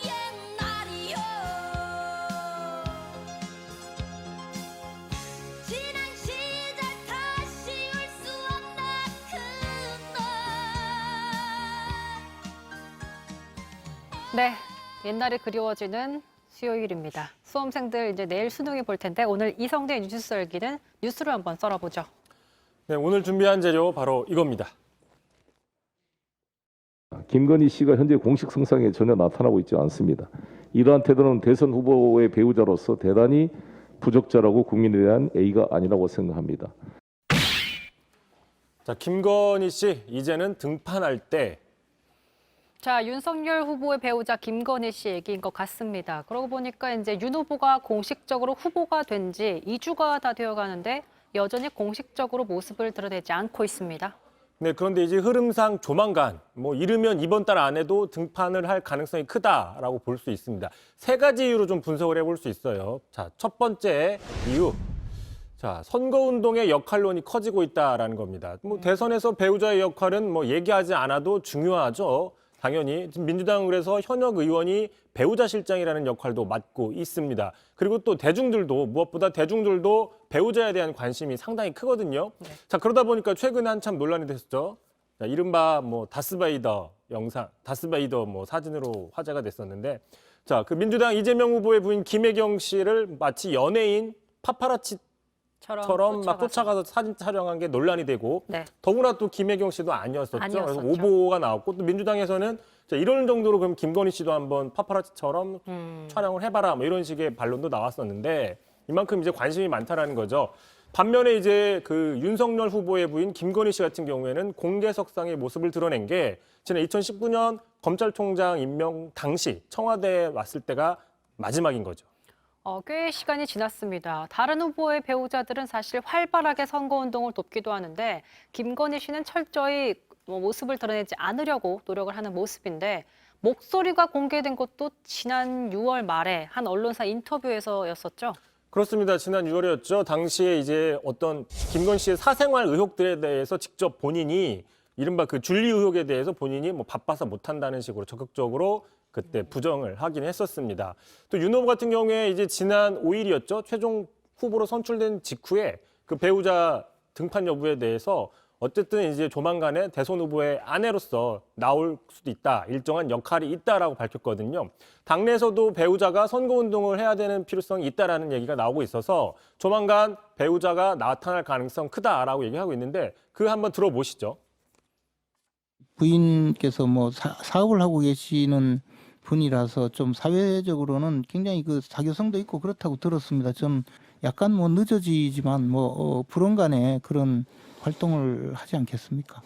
옛날이요 지난 시절 다시 올 수 없나 그날 네, 옛날이 그리워지는 수요일입니다. 수험생들 이제 내일 수능이 볼 텐데 오늘 이성대 뉴스 열기는 뉴스를 한번 썰어보죠. 네, 오늘 준비한 재료 바로 이겁니다. 김건희 씨가 현재 공식 성상에 전혀 나타나고 있지 않습니다. 이러한 태도는 대선 후보의 배우자로서 대단히 부적절하고 국민에 대한 예의가 아니라고 생각합니다. 자, 김건희 씨 이제는 등판할 때 자, 윤석열 후보의 배우자 김건희 씨 얘기인 것 같습니다. 그러고 보니까 이제 윤 후보가 공식적으로 후보가 된 지 2주가 다 되어 가는데 여전히 공식적으로 모습을 드러내지 않고 있습니다. 네, 그런데 이제 흐름상 조만간 뭐 이르면 이번 달 안에도 등판을 할 가능성이 크다라고 볼 수 있습니다. 세 가지 이유로 좀 분석을 해볼 수 있어요. 자, 첫 번째 이유. 자, 선거운동의 역할론이 커지고 있다라는 겁니다. 뭐 대선에서 배우자의 역할은 뭐 얘기하지 않아도 중요하죠. 당연히 지금 민주당은 그래서 현역 의원이 배우자 실장이라는 역할도 맡고 있습니다. 그리고 또 대중들도 무엇보다 대중들도 배우자에 대한 관심이 상당히 크거든요. 자, 그러다 보니까 최근에 한참 논란이 됐었죠. 자, 이른바 뭐 다스베이더 영상, 다스베이더 뭐 사진으로 화제가 됐었는데, 자, 그 민주당 이재명 후보의 부인 김혜경 씨를 마치 연예인 파파라치처럼 막 쫓아가서 사진 촬영한 게 논란이 되고, 네. 더구나 또 김혜경 씨도 아니었었죠. 그래서 아니었었죠. 오보가 나왔고 또 민주당에서는 자, 이런 정도로 그럼 김건희 씨도 한번 파파라치처럼 촬영을 해봐라 뭐 이런 식의 반론도 나왔었는데 이만큼 이제 관심이 많다라는 거죠. 반면에 이제 그 윤석열 후보의 부인 김건희 씨 같은 경우에는 공개석상의 모습을 드러낸 게 지난 2019년 검찰총장 임명 당시 청와대에 왔을 때가 마지막인 거죠. 꽤 시간이 지났습니다. 다른 후보의 배우자들은 사실 활발하게 선거운동을 돕기도 하는데 김건희 씨는 철저히 모습을 드러내지 않으려고 노력을 하는 모습인데 목소리가 공개된 것도 지난 6월 말에 한 언론사 인터뷰에서였었죠. 그렇습니다. 지난 6월이었죠. 당시에 이제 어떤 김건희 씨의 사생활 의혹들에 대해서 직접 본인이 이른바 그 줄리 의혹에 대해서 본인이 뭐 바빠서 못한다는 식으로 적극적으로 그때 부정을 하긴 했었습니다. 또 윤 후보 같은 경우에 이제 지난 5일이었죠. 최종 후보로 선출된 직후에 그 배우자 등판 여부에 대해서 어쨌든 이제 조만간에 대선 후보의 아내로서 나올 수도 있다. 일정한 역할이 있다라고 밝혔거든요. 당내에서도 배우자가 선거운동을 해야 되는 필요성이 있다라는 얘기가 나오고 있어서 조만간 배우자가 나타날 가능성 크다라고 얘기하고 있는데 그거 한번 들어보시죠. 부인께서 뭐 사업을 하고 계시는 분이라서 좀 사회적으로는 굉장히 그 사교성도 있고 그렇다고 들었습니다. 좀 약간 뭐 늦어지지만 뭐 불언간에 그런 활동을 하지 않겠습니까?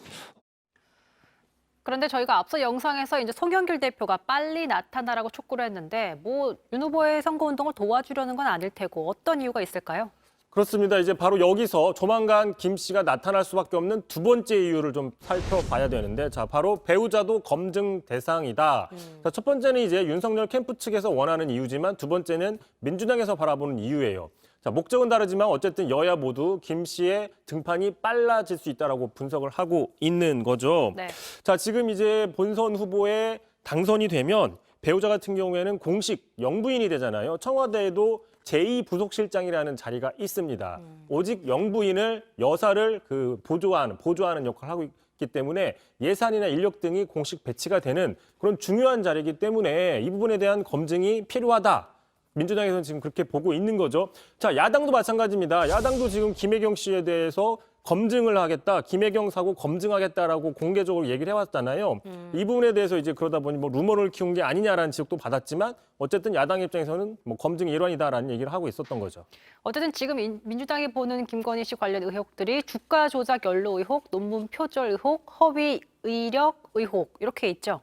그런데 저희가 앞서 영상에서 이제 송영길 대표가 빨리 나타나라고 촉구를 했는데 뭐 윤 후보의 선거운동을 도와주려는 건 아닐 테고 어떤 이유가 있을까요? 그렇습니다. 이제 바로 여기서 조만간 김 씨가 나타날 수밖에 없는 두 번째 이유를 좀 살펴봐야 되는데, 자, 바로 배우자도 검증 대상이다. 자, 첫 번째는 이제 윤석열 캠프 측에서 원하는 이유지만 두 번째는 민주당에서 바라보는 이유예요. 자, 목적은 다르지만 어쨌든 여야 모두 김 씨의 등판이 빨라질 수 있다라고 분석을 하고 있는 거죠. 네. 자, 지금 이제 본선 후보에 당선이 되면 배우자 같은 경우에는 공식 영부인이 되잖아요. 청와대에도 제2부속실장이라는 자리가 있습니다. 오직 영부인을 여사를 보조하는 역할을 하고 있기 때문에 예산이나 인력 등이 공식 배치가 되는 그런 중요한 자리이기 때문에 이 부분에 대한 검증이 필요하다. 민주당에서는 지금 그렇게 보고 있는 거죠. 자, 야당도 마찬가지입니다. 야당도 지금 김혜경 씨에 대해서 검증을 하겠다, 김혜경 사고 검증하겠다라고 공개적으로 얘기를 해왔잖아요. 이 부분에 대해서 이제 그러다 보니 뭐 루머를 키운 게 아니냐라는 지적도 받았지만 어쨌든 야당 입장에서는 뭐 검증의 일환이다라는 얘기를 하고 있었던 거죠. 어쨌든 지금 민주당이 보는 김건희 씨 관련 의혹들이 주가 조작 연루 의혹, 논문 표절 의혹, 허위 이력 의혹 이렇게 있죠.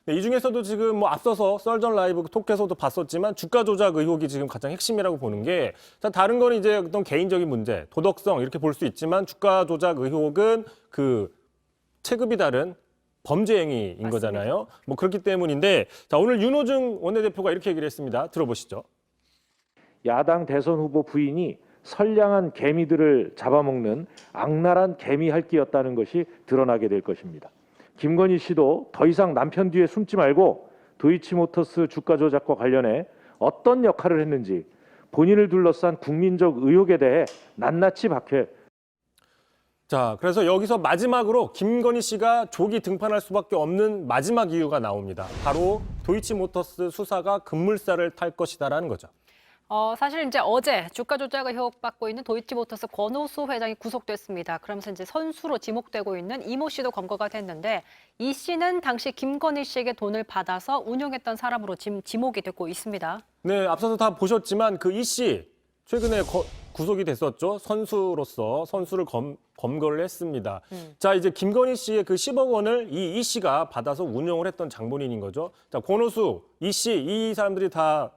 네, 이 중에서도 지금 뭐 앞서서 썰전 라이브 톡에서도 봤었지만 주가 조작 의혹이 지금 가장 핵심이라고 보는 게, 자, 다른 건 이제 어떤 개인적인 문제, 도덕성 이렇게 볼 수 있지만 주가 조작 의혹은 그 체급이 다른 범죄 행위인 맞습니다. 거잖아요. 뭐 그렇기 때문인데, 자, 오늘 윤호중 원내대표가 이렇게 얘기를 했습니다. 들어보시죠. 야당 대선 후보 부인이 선량한 개미들을 잡아먹는 악랄한 개미 핥기였다는 것이 드러나게 될 것입니다. 김건희 씨도 더 이상 남편 뒤에 숨지 말고 도이치모터스 주가 조작과 관련해 어떤 역할을 했는지 본인을 둘러싼 국민적 의혹에 대해 낱낱이 밝혀. 자, 그래서 여기서 마지막으로 김건희 씨가 조기 등판할 수밖에 없는 마지막 이유가 나옵니다. 바로 도이치모터스 수사가 급물살을 탈 것이다라는 거죠. 사실 이제 어제 주가 조작 의혹 받고 있는 도이치모터스 권오수 회장이 구속됐습니다. 그러면서 이제 선수로 지목되고 있는 이모 씨도 검거가 됐는데 이 씨는 당시 김건희 씨에게 돈을 받아서 운용했던 사람으로 지금 지목이 되고 있습니다. 네, 앞서서 다 보셨지만 그 이 씨 최근에 구속이 됐었죠. 선수로서 선수를 검거를 했습니다. 자, 이제 김건희 씨의 그 10억 원을 이 씨가 받아서 운용을 했던 장본인인 거죠. 자, 권오수, 이 씨, 이 사람들이 다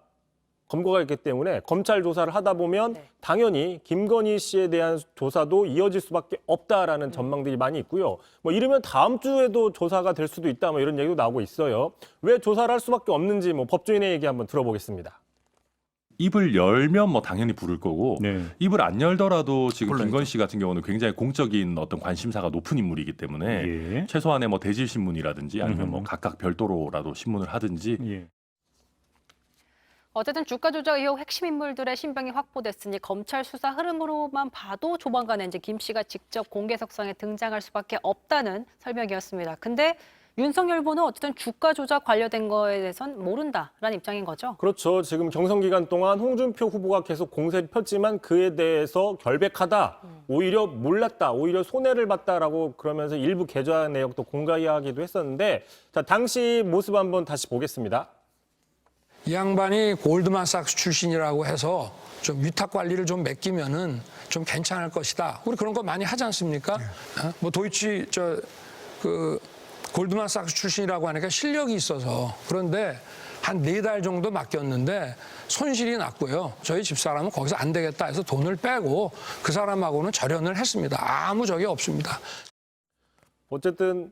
검거가 있기 때문에 검찰 조사를 하다 보면 당연히 김건희 씨에 대한 조사도 이어질 수밖에 없다라는 전망들이 많이 있고요. 뭐 이러면 다음 주에도 조사가 될 수도 있다, 뭐 이런 얘기도 나오고 있어요. 왜 조사를 할 수밖에 없는지 뭐 법조인의 얘기 한번 들어보겠습니다. 입을 열면 뭐 당연히 부를 거고, 입을 안 열더라도 지금 김건희 씨 같은 경우는 굉장히 공적인 어떤 관심사가 높은 인물이기 때문에 최소한의 뭐 대질 신문이라든지 아니면 뭐 각각 별도로라도 신문을 하든지. 어쨌든 주가 조작 의혹 핵심 인물들의 신병이 확보됐으니 검찰 수사 흐름으로만 봐도 조만간에 이제 김 씨가 직접 공개석상에 등장할 수밖에 없다는 설명이었습니다. 근데 윤석열 후보는 어쨌든 주가 조작 관련된 거에 대해서는 모른다라는 입장인 거죠. 그렇죠. 지금 경선 기간 동안 홍준표 후보가 계속 공세를 폈지만 그에 대해서 결백하다, 오히려 몰랐다, 오히려 손해를 봤다라고 그러면서 일부 계좌 내역도 공개하기도 했었는데, 자, 당시 모습 한번 다시 보겠습니다. 이 양반이 골드만삭스 출신이라고 해서 좀 위탁 관리를 좀 맡기면은 좀 괜찮을 것이다. 우리 그런 거 많이 하지 않습니까? 뭐 도이치 골드만삭스 출신이라고 하니까 실력이 있어서. 그런데 한 4달 정도 맡겼는데 손실이 났고요. 저희 집사람은 거기서 안 되겠다 해서 돈을 빼고 그 사람하고는 절연을 했습니다. 아무 적이 없습니다. 어쨌든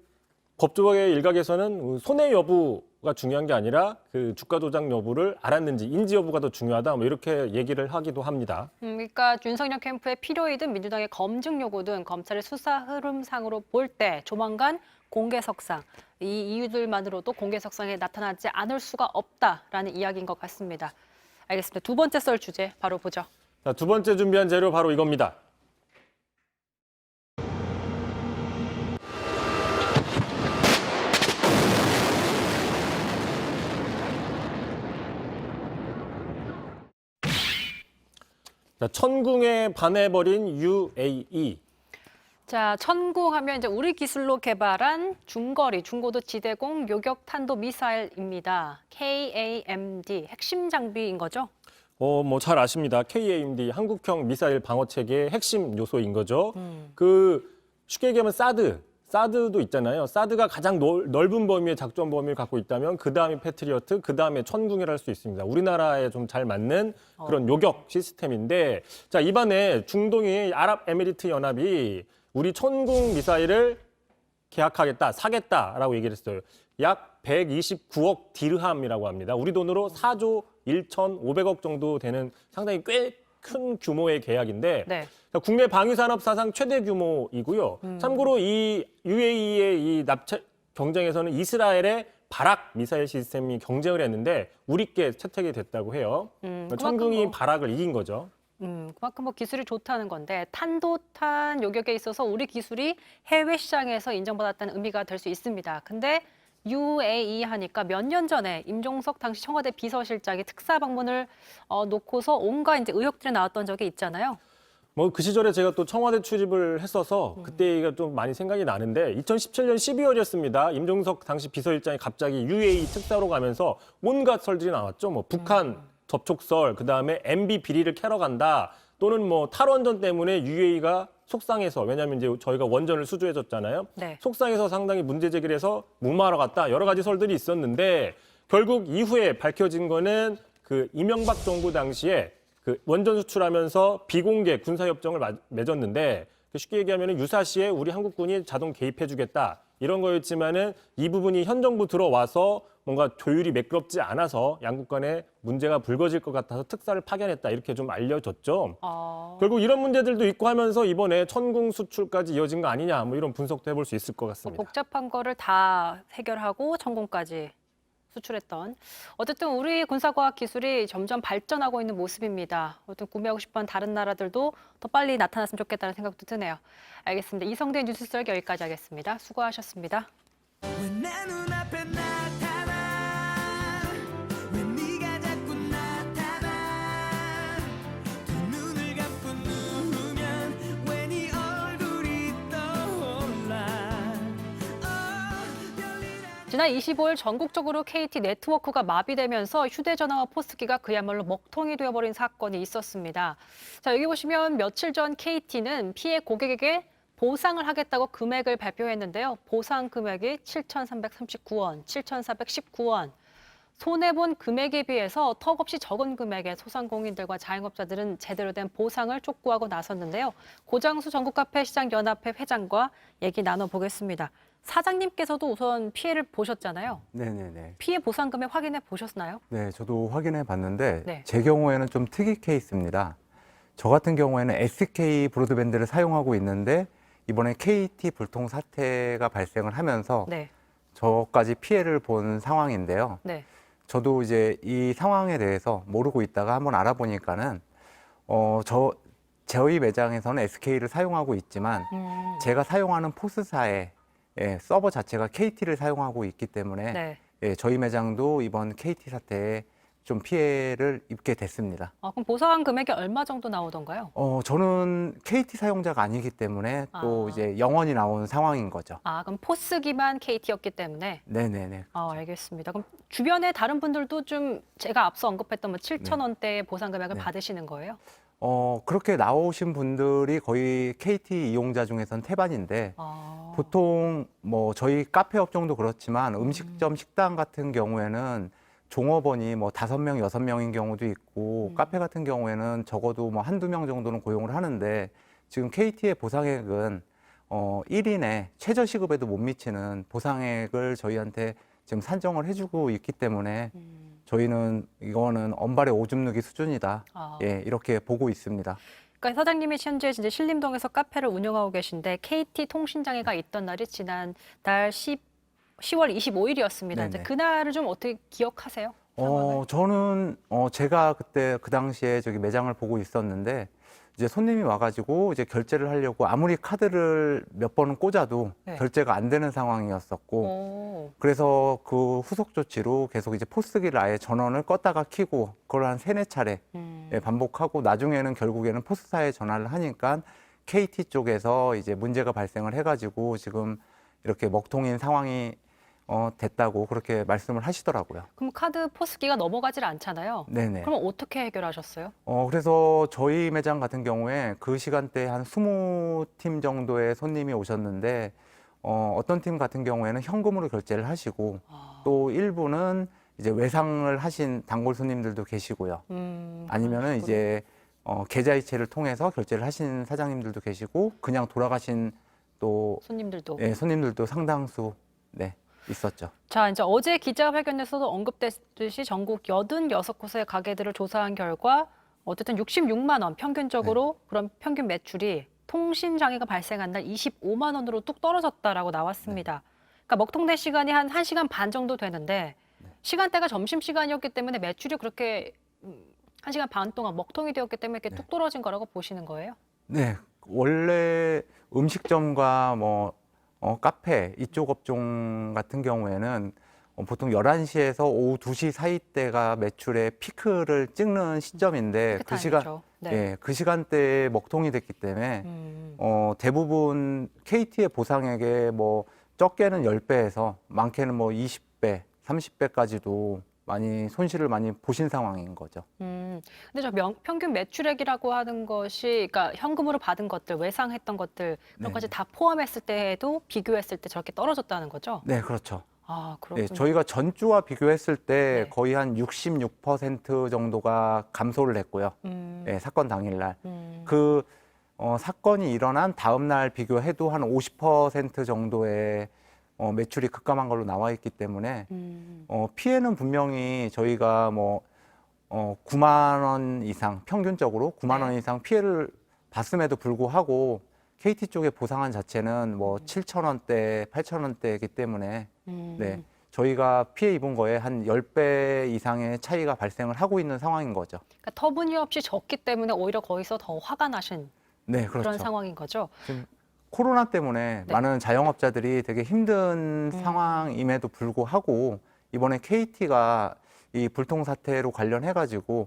법조계 일각에서는 손해 여부가 중요한 게 아니라 그 주가 조작 여부를 알았는지 인지 여부가 더 중요하다, 뭐 이렇게 얘기를 하기도 합니다. 그러니까 윤석열 캠프의 필요이든 민주당의 검증 요구든 검찰의 수사 흐름상으로 볼 때 조만간 공개석상, 이 이유들만으로도 공개석상에 나타나지 않을 수가 없다라는 이야기인 것 같습니다. 알겠습니다. 두 번째 썰 주제 바로 보죠. 자, 두 번째 준비한 재료 바로 이겁니다. 자, 천궁에 반해버린 UAE. 자, 천궁하면 이제 우리 기술로 개발한 중거리, 중고도 지대공 요격 탄도 미사일입니다. KAMD 핵심 장비인 거죠? 뭐 잘 아십니다. KAMD 한국형 미사일 방어 체계의 핵심 요소인 거죠. 그 쉽게 얘기하면 사드 사드도 있잖아요. 사드가 가장 넓은 범위의 작전 범위를 갖고 있다면 그 다음이 패트리어트, 그 다음에 천궁이라 할 수 있습니다. 우리나라에 좀 잘 맞는 그런 요격 시스템인데 자 이번에 중동의 아랍에미리트 연합이 우리 천궁 미사일을 계약하겠다, 사겠다라고 얘기를 했어요. 약 129억 디르함이라고 합니다. 우리 돈으로 4조 1,500억 정도 되는 상당히 꽤 큰 규모의 계약인데 네. 국내 방위산업 사상 최대 규모이고요. 참고로 이 UAE의 이 납치 경쟁에서는 이스라엘의 바락 미사일 시스템이 경쟁을 했는데 우리께 채택이 됐다고 해요. 천궁이 바락을 이긴 거죠. 그만큼 뭐 기술이 좋다는 건데 탄도탄 요격에 있어서 우리 기술이 해외 시장에서 인정받았다는 의미가 될 수 있습니다. 근데 UAE 하니까 몇 년 전에 임종석 당시 청와대 비서실장이 특사 방문을 놓고서 온갖 이제 의혹들이 나왔던 적이 있잖아요. 뭐 그 시절에 제가 또 청와대 출입을 했어서 그때가 좀 많이 생각이 나는데 2017년 12월이었습니다. 임종석 당시 비서실장이 갑자기 UAE 특사로 가면서 온갖 설들이 나왔죠. 뭐 북한 접촉설, 그다음에 MB 비리를 캐러 간다. 또는 뭐 탈원전 때문에 UAE가 속상해서 왜냐하면 이제 저희가 원전을 수주해줬잖아요. 네. 속상해서 상당히 문제 제기를 해서 무마하러 갔다. 여러 가지 설들이 있었는데 결국 이후에 밝혀진 거는 그 이명박 정부 당시에 그 원전 수출하면서 비공개 군사협정을 맺었는데 쉽게 얘기하면 유사시에 우리 한국군이 자동 개입해주겠다. 이런 거였지만은 이 부분이 현 정부 들어와서 뭔가 조율이 매끄럽지 않아서 양국 간에 문제가 불거질 것 같아서 특사를 파견했다. 이렇게 좀 알려졌죠. 결국 이런 문제들도 있고 하면서 이번에 천궁 수출까지 이어진 거 아니냐. 뭐 이런 분석도 해볼 수 있을 것 같습니다. 복잡한 거를 다 해결하고 천궁까지 수출했던. 어쨌든 우리 군사과학 기술이 점점 발전하고 있는 모습입니다. 어떤 구매하고 싶은 다른 나라들도 더 빨리 나타났으면 좋겠다는 생각도 드네요. 알겠습니다. 이성대 뉴스썰 여기까지 하겠습니다. 수고하셨습니다. 지난 25일 전국적으로 KT 네트워크가 마비되면서 휴대전화와 포스기가 그야말로 먹통이 되어버린 사건이 있었습니다. 자, 여기 보시면 며칠 전 KT는 피해 고객에게 보상을 하겠다고 금액을 발표했는데요. 보상 금액이 7,339원, 7,419원. 손해본 금액에 비해서 턱없이 적은 금액에 소상공인들과 자영업자들은 제대로 된 보상을 촉구하고 나섰는데요. 고장수 전국카페시장연합회 회장과 얘기 나눠보겠습니다. 사장님께서도 우선 피해를 보셨잖아요. 네네네. 피해 보상 금액 확인해 보셨나요? 네, 저도 확인해 봤는데 네. 제 경우에는 좀 특이 케이스입니다. 저 같은 경우에는 SK 브로드밴드를 사용하고 있는데 이번에 KT 불통 사태가 발생을 하면서 네. 저까지 피해를 본 상황인데요. 네. 저도 이제 이 상황에 대해서 모르고 있다가 한번 알아보니까는 저희 매장에서는 SK를 사용하고 있지만 제가 사용하는 포스사의 서버 자체가 KT를 사용하고 있기 때문에 네. 저희 매장도 이번 KT 사태에 좀 피해를 입게 됐습니다. 그럼 보상 금액이 얼마 정도 나오던가요? 저는 KT 사용자가 아니기 때문에 또 이제 영원히 나온 상황인 거죠. 그럼 포스기만 KT였기 때문에? 네네네. 알겠습니다. 그럼 주변에 다른 분들도 좀 제가 앞서 언급했던 7,000원대의 보상 금액을 받으시는 거예요? 그렇게 나오신 분들이 거의 KT 이용자 중에선 태반인데 보통 뭐 저희 카페 업종도 그렇지만 음식점, 식당 같은 경우에는 종업원이 뭐 5명, 6명인 경우도 있고 카페 같은 경우에는 적어도 뭐 한두 명 정도는 고용을 하는데 지금 KT의 보상액은 1인의 최저시급에도 못 미치는 보상액을 저희한테 지금 산정을 해주고 있기 때문에 저희는 이거는 언발의 오줌 누기 수준이다. 이렇게 보고 있습니다. 그러니까 사장님이 현재 이제 신림동에서 카페를 운영하고 계신데 KT 통신장애가 있던 날이 지난 달 10월 25일이었습니다. 이제 그날을 좀 어떻게 기억하세요? 저는 제가 그때 그 당시에 저기 매장을 보고 있었는데 이제 손님이 와가지고 이제 결제를 하려고 아무리 카드를 몇 번은 꽂아도 결제가 안 되는 상황이었었고 그래서 그 후속 조치로 계속 이제 포스기를 아예 전원을 껐다가 켜고 그걸 한 3-4차례 반복하고 나중에는 결국에는 포스사에 전화를 하니까 KT 쪽에서 이제 문제가 발생을 해가지고 지금 이렇게 먹통인 상황이 됐다고 그렇게 말씀을 하시더라고요. 그럼 카드 포스기가 넘어가질 않잖아요. 네네. 그럼 어떻게 해결하셨어요? 그래서 저희 매장 같은 경우에 그 시간대에 한 20팀 정도의 손님이 오셨는데 어떤 팀 같은 경우에는 현금으로 결제를 하시고 또 일부는 이제 외상을 하신 단골 손님들도 계시고요. 아니면은 이제 계좌이체를 통해서 결제를 하신 사장님들도 계시고 그냥 돌아가신 또 손님들도. 네, 손님들도 상당수 네, 있었죠. 자, 이제 어제 기자회견에서도 언급됐듯이 전국 86곳의 가게들을 조사한 결과 어쨌든 66만 원 평균적으로 그런 평균 매출이 통신 장애가 발생한 날 25만 원으로 뚝 떨어졌다라고 나왔습니다. 그러니까 먹통된 시간이 한 1시간 반 정도 되는데 시간대가 점심시간이었기 때문에 매출이 그렇게 1시간 반 동안 먹통이 되었기 때문에 이렇게 뚝 떨어진 거라고 보시는 거예요? 네, 원래 음식점과 뭐 카페 이쪽 업종 같은 경우에는 보통 11시에서 오후 2시 사이 때가 매출의 피크를 찍는 시점인데 그 시간 네. 예, 그 시간대에 먹통이 됐기 때문에 대부분 KT의 보상액에 뭐 적게는 10배에서 많게는 뭐 20배, 30배까지도 많이 손실을 많이 보신 상황인 거죠. 근데 저 평균 매출액이라고 하는 것이, 그러니까 현금으로 받은 것들, 외상했던 것들, 그런 것까지 다 포함했을 때에도 비교했을 때 저렇게 떨어졌다는 거죠? 네, 그렇죠. 아, 그렇군요. 네, 저희가 전주와 비교했을 때 네. 거의 한 66% 정도가 감소를 했고요. 네, 사건 당일날. 그 사건이 일어난 다음 날 비교해도 한 50% 정도의 매출이 급감한 걸로 나와 있기 때문에 피해는 분명히 저희가 뭐 9만 원 이상 평균적으로 9만 원 이상 피해를 봤음에도 불구하고 KT 쪽의 보상안 자체는 뭐 7천 원대, 8천 원대이기 때문에 네, 저희가 피해 입은 거에 한 10배 이상의 차이가 발생을 하고 있는 상황인 거죠. 그러니까 터무니없이 적기 때문에 오히려 거기서 더 화가 나신 네, 그렇죠. 그런 상황인 거죠? 지금 코로나 때문에 네. 많은 자영업자들이 되게 힘든 상황임에도 불구하고 이번에 KT가 이 불통 사태로 관련해가지고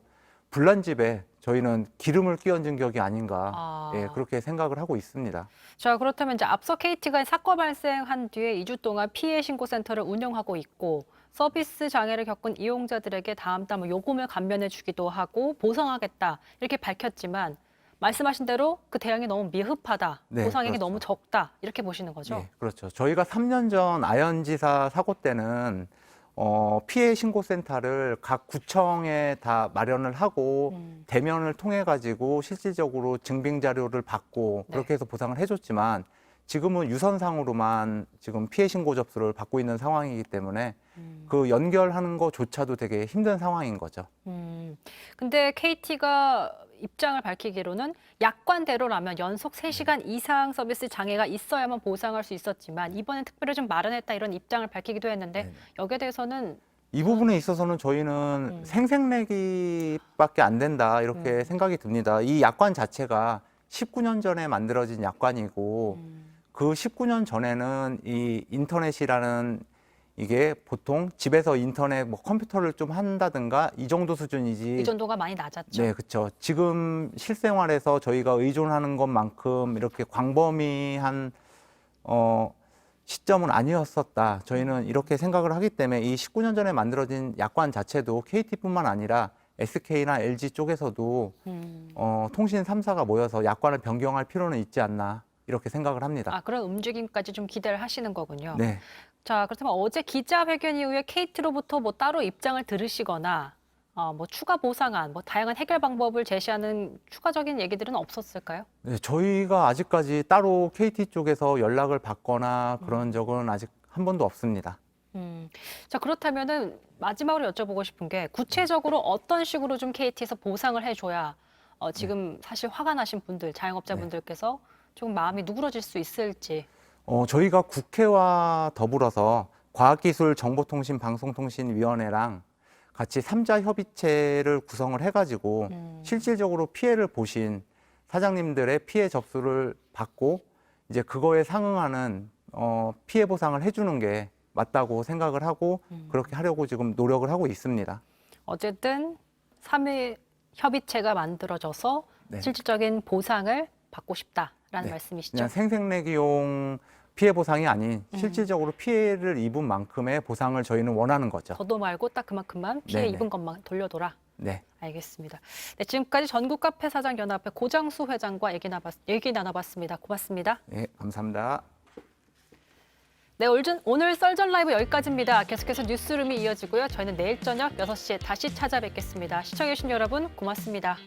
불난집에 저희는 기름을 끼얹은 격이 아닌가 예, 그렇게 생각을 하고 있습니다. 자, 그렇다면 이제 앞서 KT가 사건 발생한 뒤에 2주 동안 피해 신고센터를 운영하고 있고 서비스 장애를 겪은 이용자들에게 다음 달 요금을 감면해 주기도 하고 보상하겠다 이렇게 밝혔지만 말씀하신 대로 그 대응이 너무 미흡하다, 네, 보상액이 그렇죠. 너무 적다 이렇게 보시는 거죠? 네, 그렇죠. 저희가 3년 전 아현지사 사고 때는 피해 신고센터를 각 구청에 다 마련을 하고 대면을 통해 가지고 실질적으로 증빙 자료를 받고 그렇게 해서 보상을 해줬지만 지금은 유선상으로만 지금 피해 신고 접수를 받고 있는 상황이기 때문에 그 연결하는 것조차도 되게 힘든 상황인 거죠. 근데 KT가 입장을 밝히기로는 약관대로라면 연속 3시간 이상 서비스 장애가 있어야만 보상할 수 있었지만 이번엔 특별히 좀 마련했다 이런 입장을 밝히기도 했는데 여기에 대해서는 이 부분에 있어서는 저희는 생색내기밖에 안 된다 이렇게 생각이 듭니다. 이 약관 자체가 19년 전에 만들어진 약관이고 그 19년 전에는 이 인터넷이라는 이게 보통 집에서 인터넷 뭐 컴퓨터를 좀 한다든가 이 정도 수준이지. 이 정도가 많이 낮았죠. 네, 그렇죠. 지금 실생활에서 저희가 의존하는 것만큼 이렇게 광범위한 시점은 아니었었다. 저희는 이렇게 생각을 하기 때문에 이 19년 전에 만들어진 약관 자체도 KT뿐만 아니라 SK나 LG 쪽에서도 통신 3사가 모여서 약관을 변경할 필요는 있지 않나 이렇게 생각을 합니다. 아, 그런 움직임까지 좀 기대를 하시는 거군요. 네. 자, 그렇다면 어제 기자회견 이후에 KT로부터 뭐 따로 입장을 들으시거나 뭐 추가 보상안, 뭐 다양한 해결 방법을 제시하는 추가적인 얘기들은 없었을까요? 네, 저희가 아직까지 따로 KT 쪽에서 연락을 받거나 그런 적은 아직 한 번도 없습니다. 자, 그렇다면은 마지막으로 여쭤보고 싶은 게 구체적으로 어떤 식으로 좀 KT에서 보상을 해줘야 지금 사실 화가 나신 분들, 자영업자분들께서 좀 마음이 누그러질 수 있을지. 저희가 국회와 더불어서 과학기술정보통신방송통신위원회랑 같이 3자 협의체를 구성을 해가지고 실질적으로 피해를 보신 사장님들의 피해 접수를 받고 이제 그거에 상응하는 피해 보상을 해주는 게 맞다고 생각을 하고 그렇게 하려고 지금 노력을 하고 있습니다. 어쨌든 3위 협의체가 만들어져서 실질적인 보상을 받고 싶다라는 말씀이시죠? 그냥 생색내기용 피해 보상이 아닌 실질적으로 피해를 입은 만큼의 보상을 저희는 원하는 거죠. 더도 말고 딱 그만큼만 피해 입은 것만 돌려둬라. 네. 알겠습니다. 네, 지금까지 전국카페사장연합회 고장수 회장과 얘기 나눠봤습니다. 고맙습니다. 네, 감사합니다. 네, 오늘 썰전 라이브 여기까지입니다. 계속해서 뉴스룸이 이어지고요. 저희는 내일 저녁 6시에 다시 찾아뵙겠습니다. 시청해주신 여러분 고맙습니다.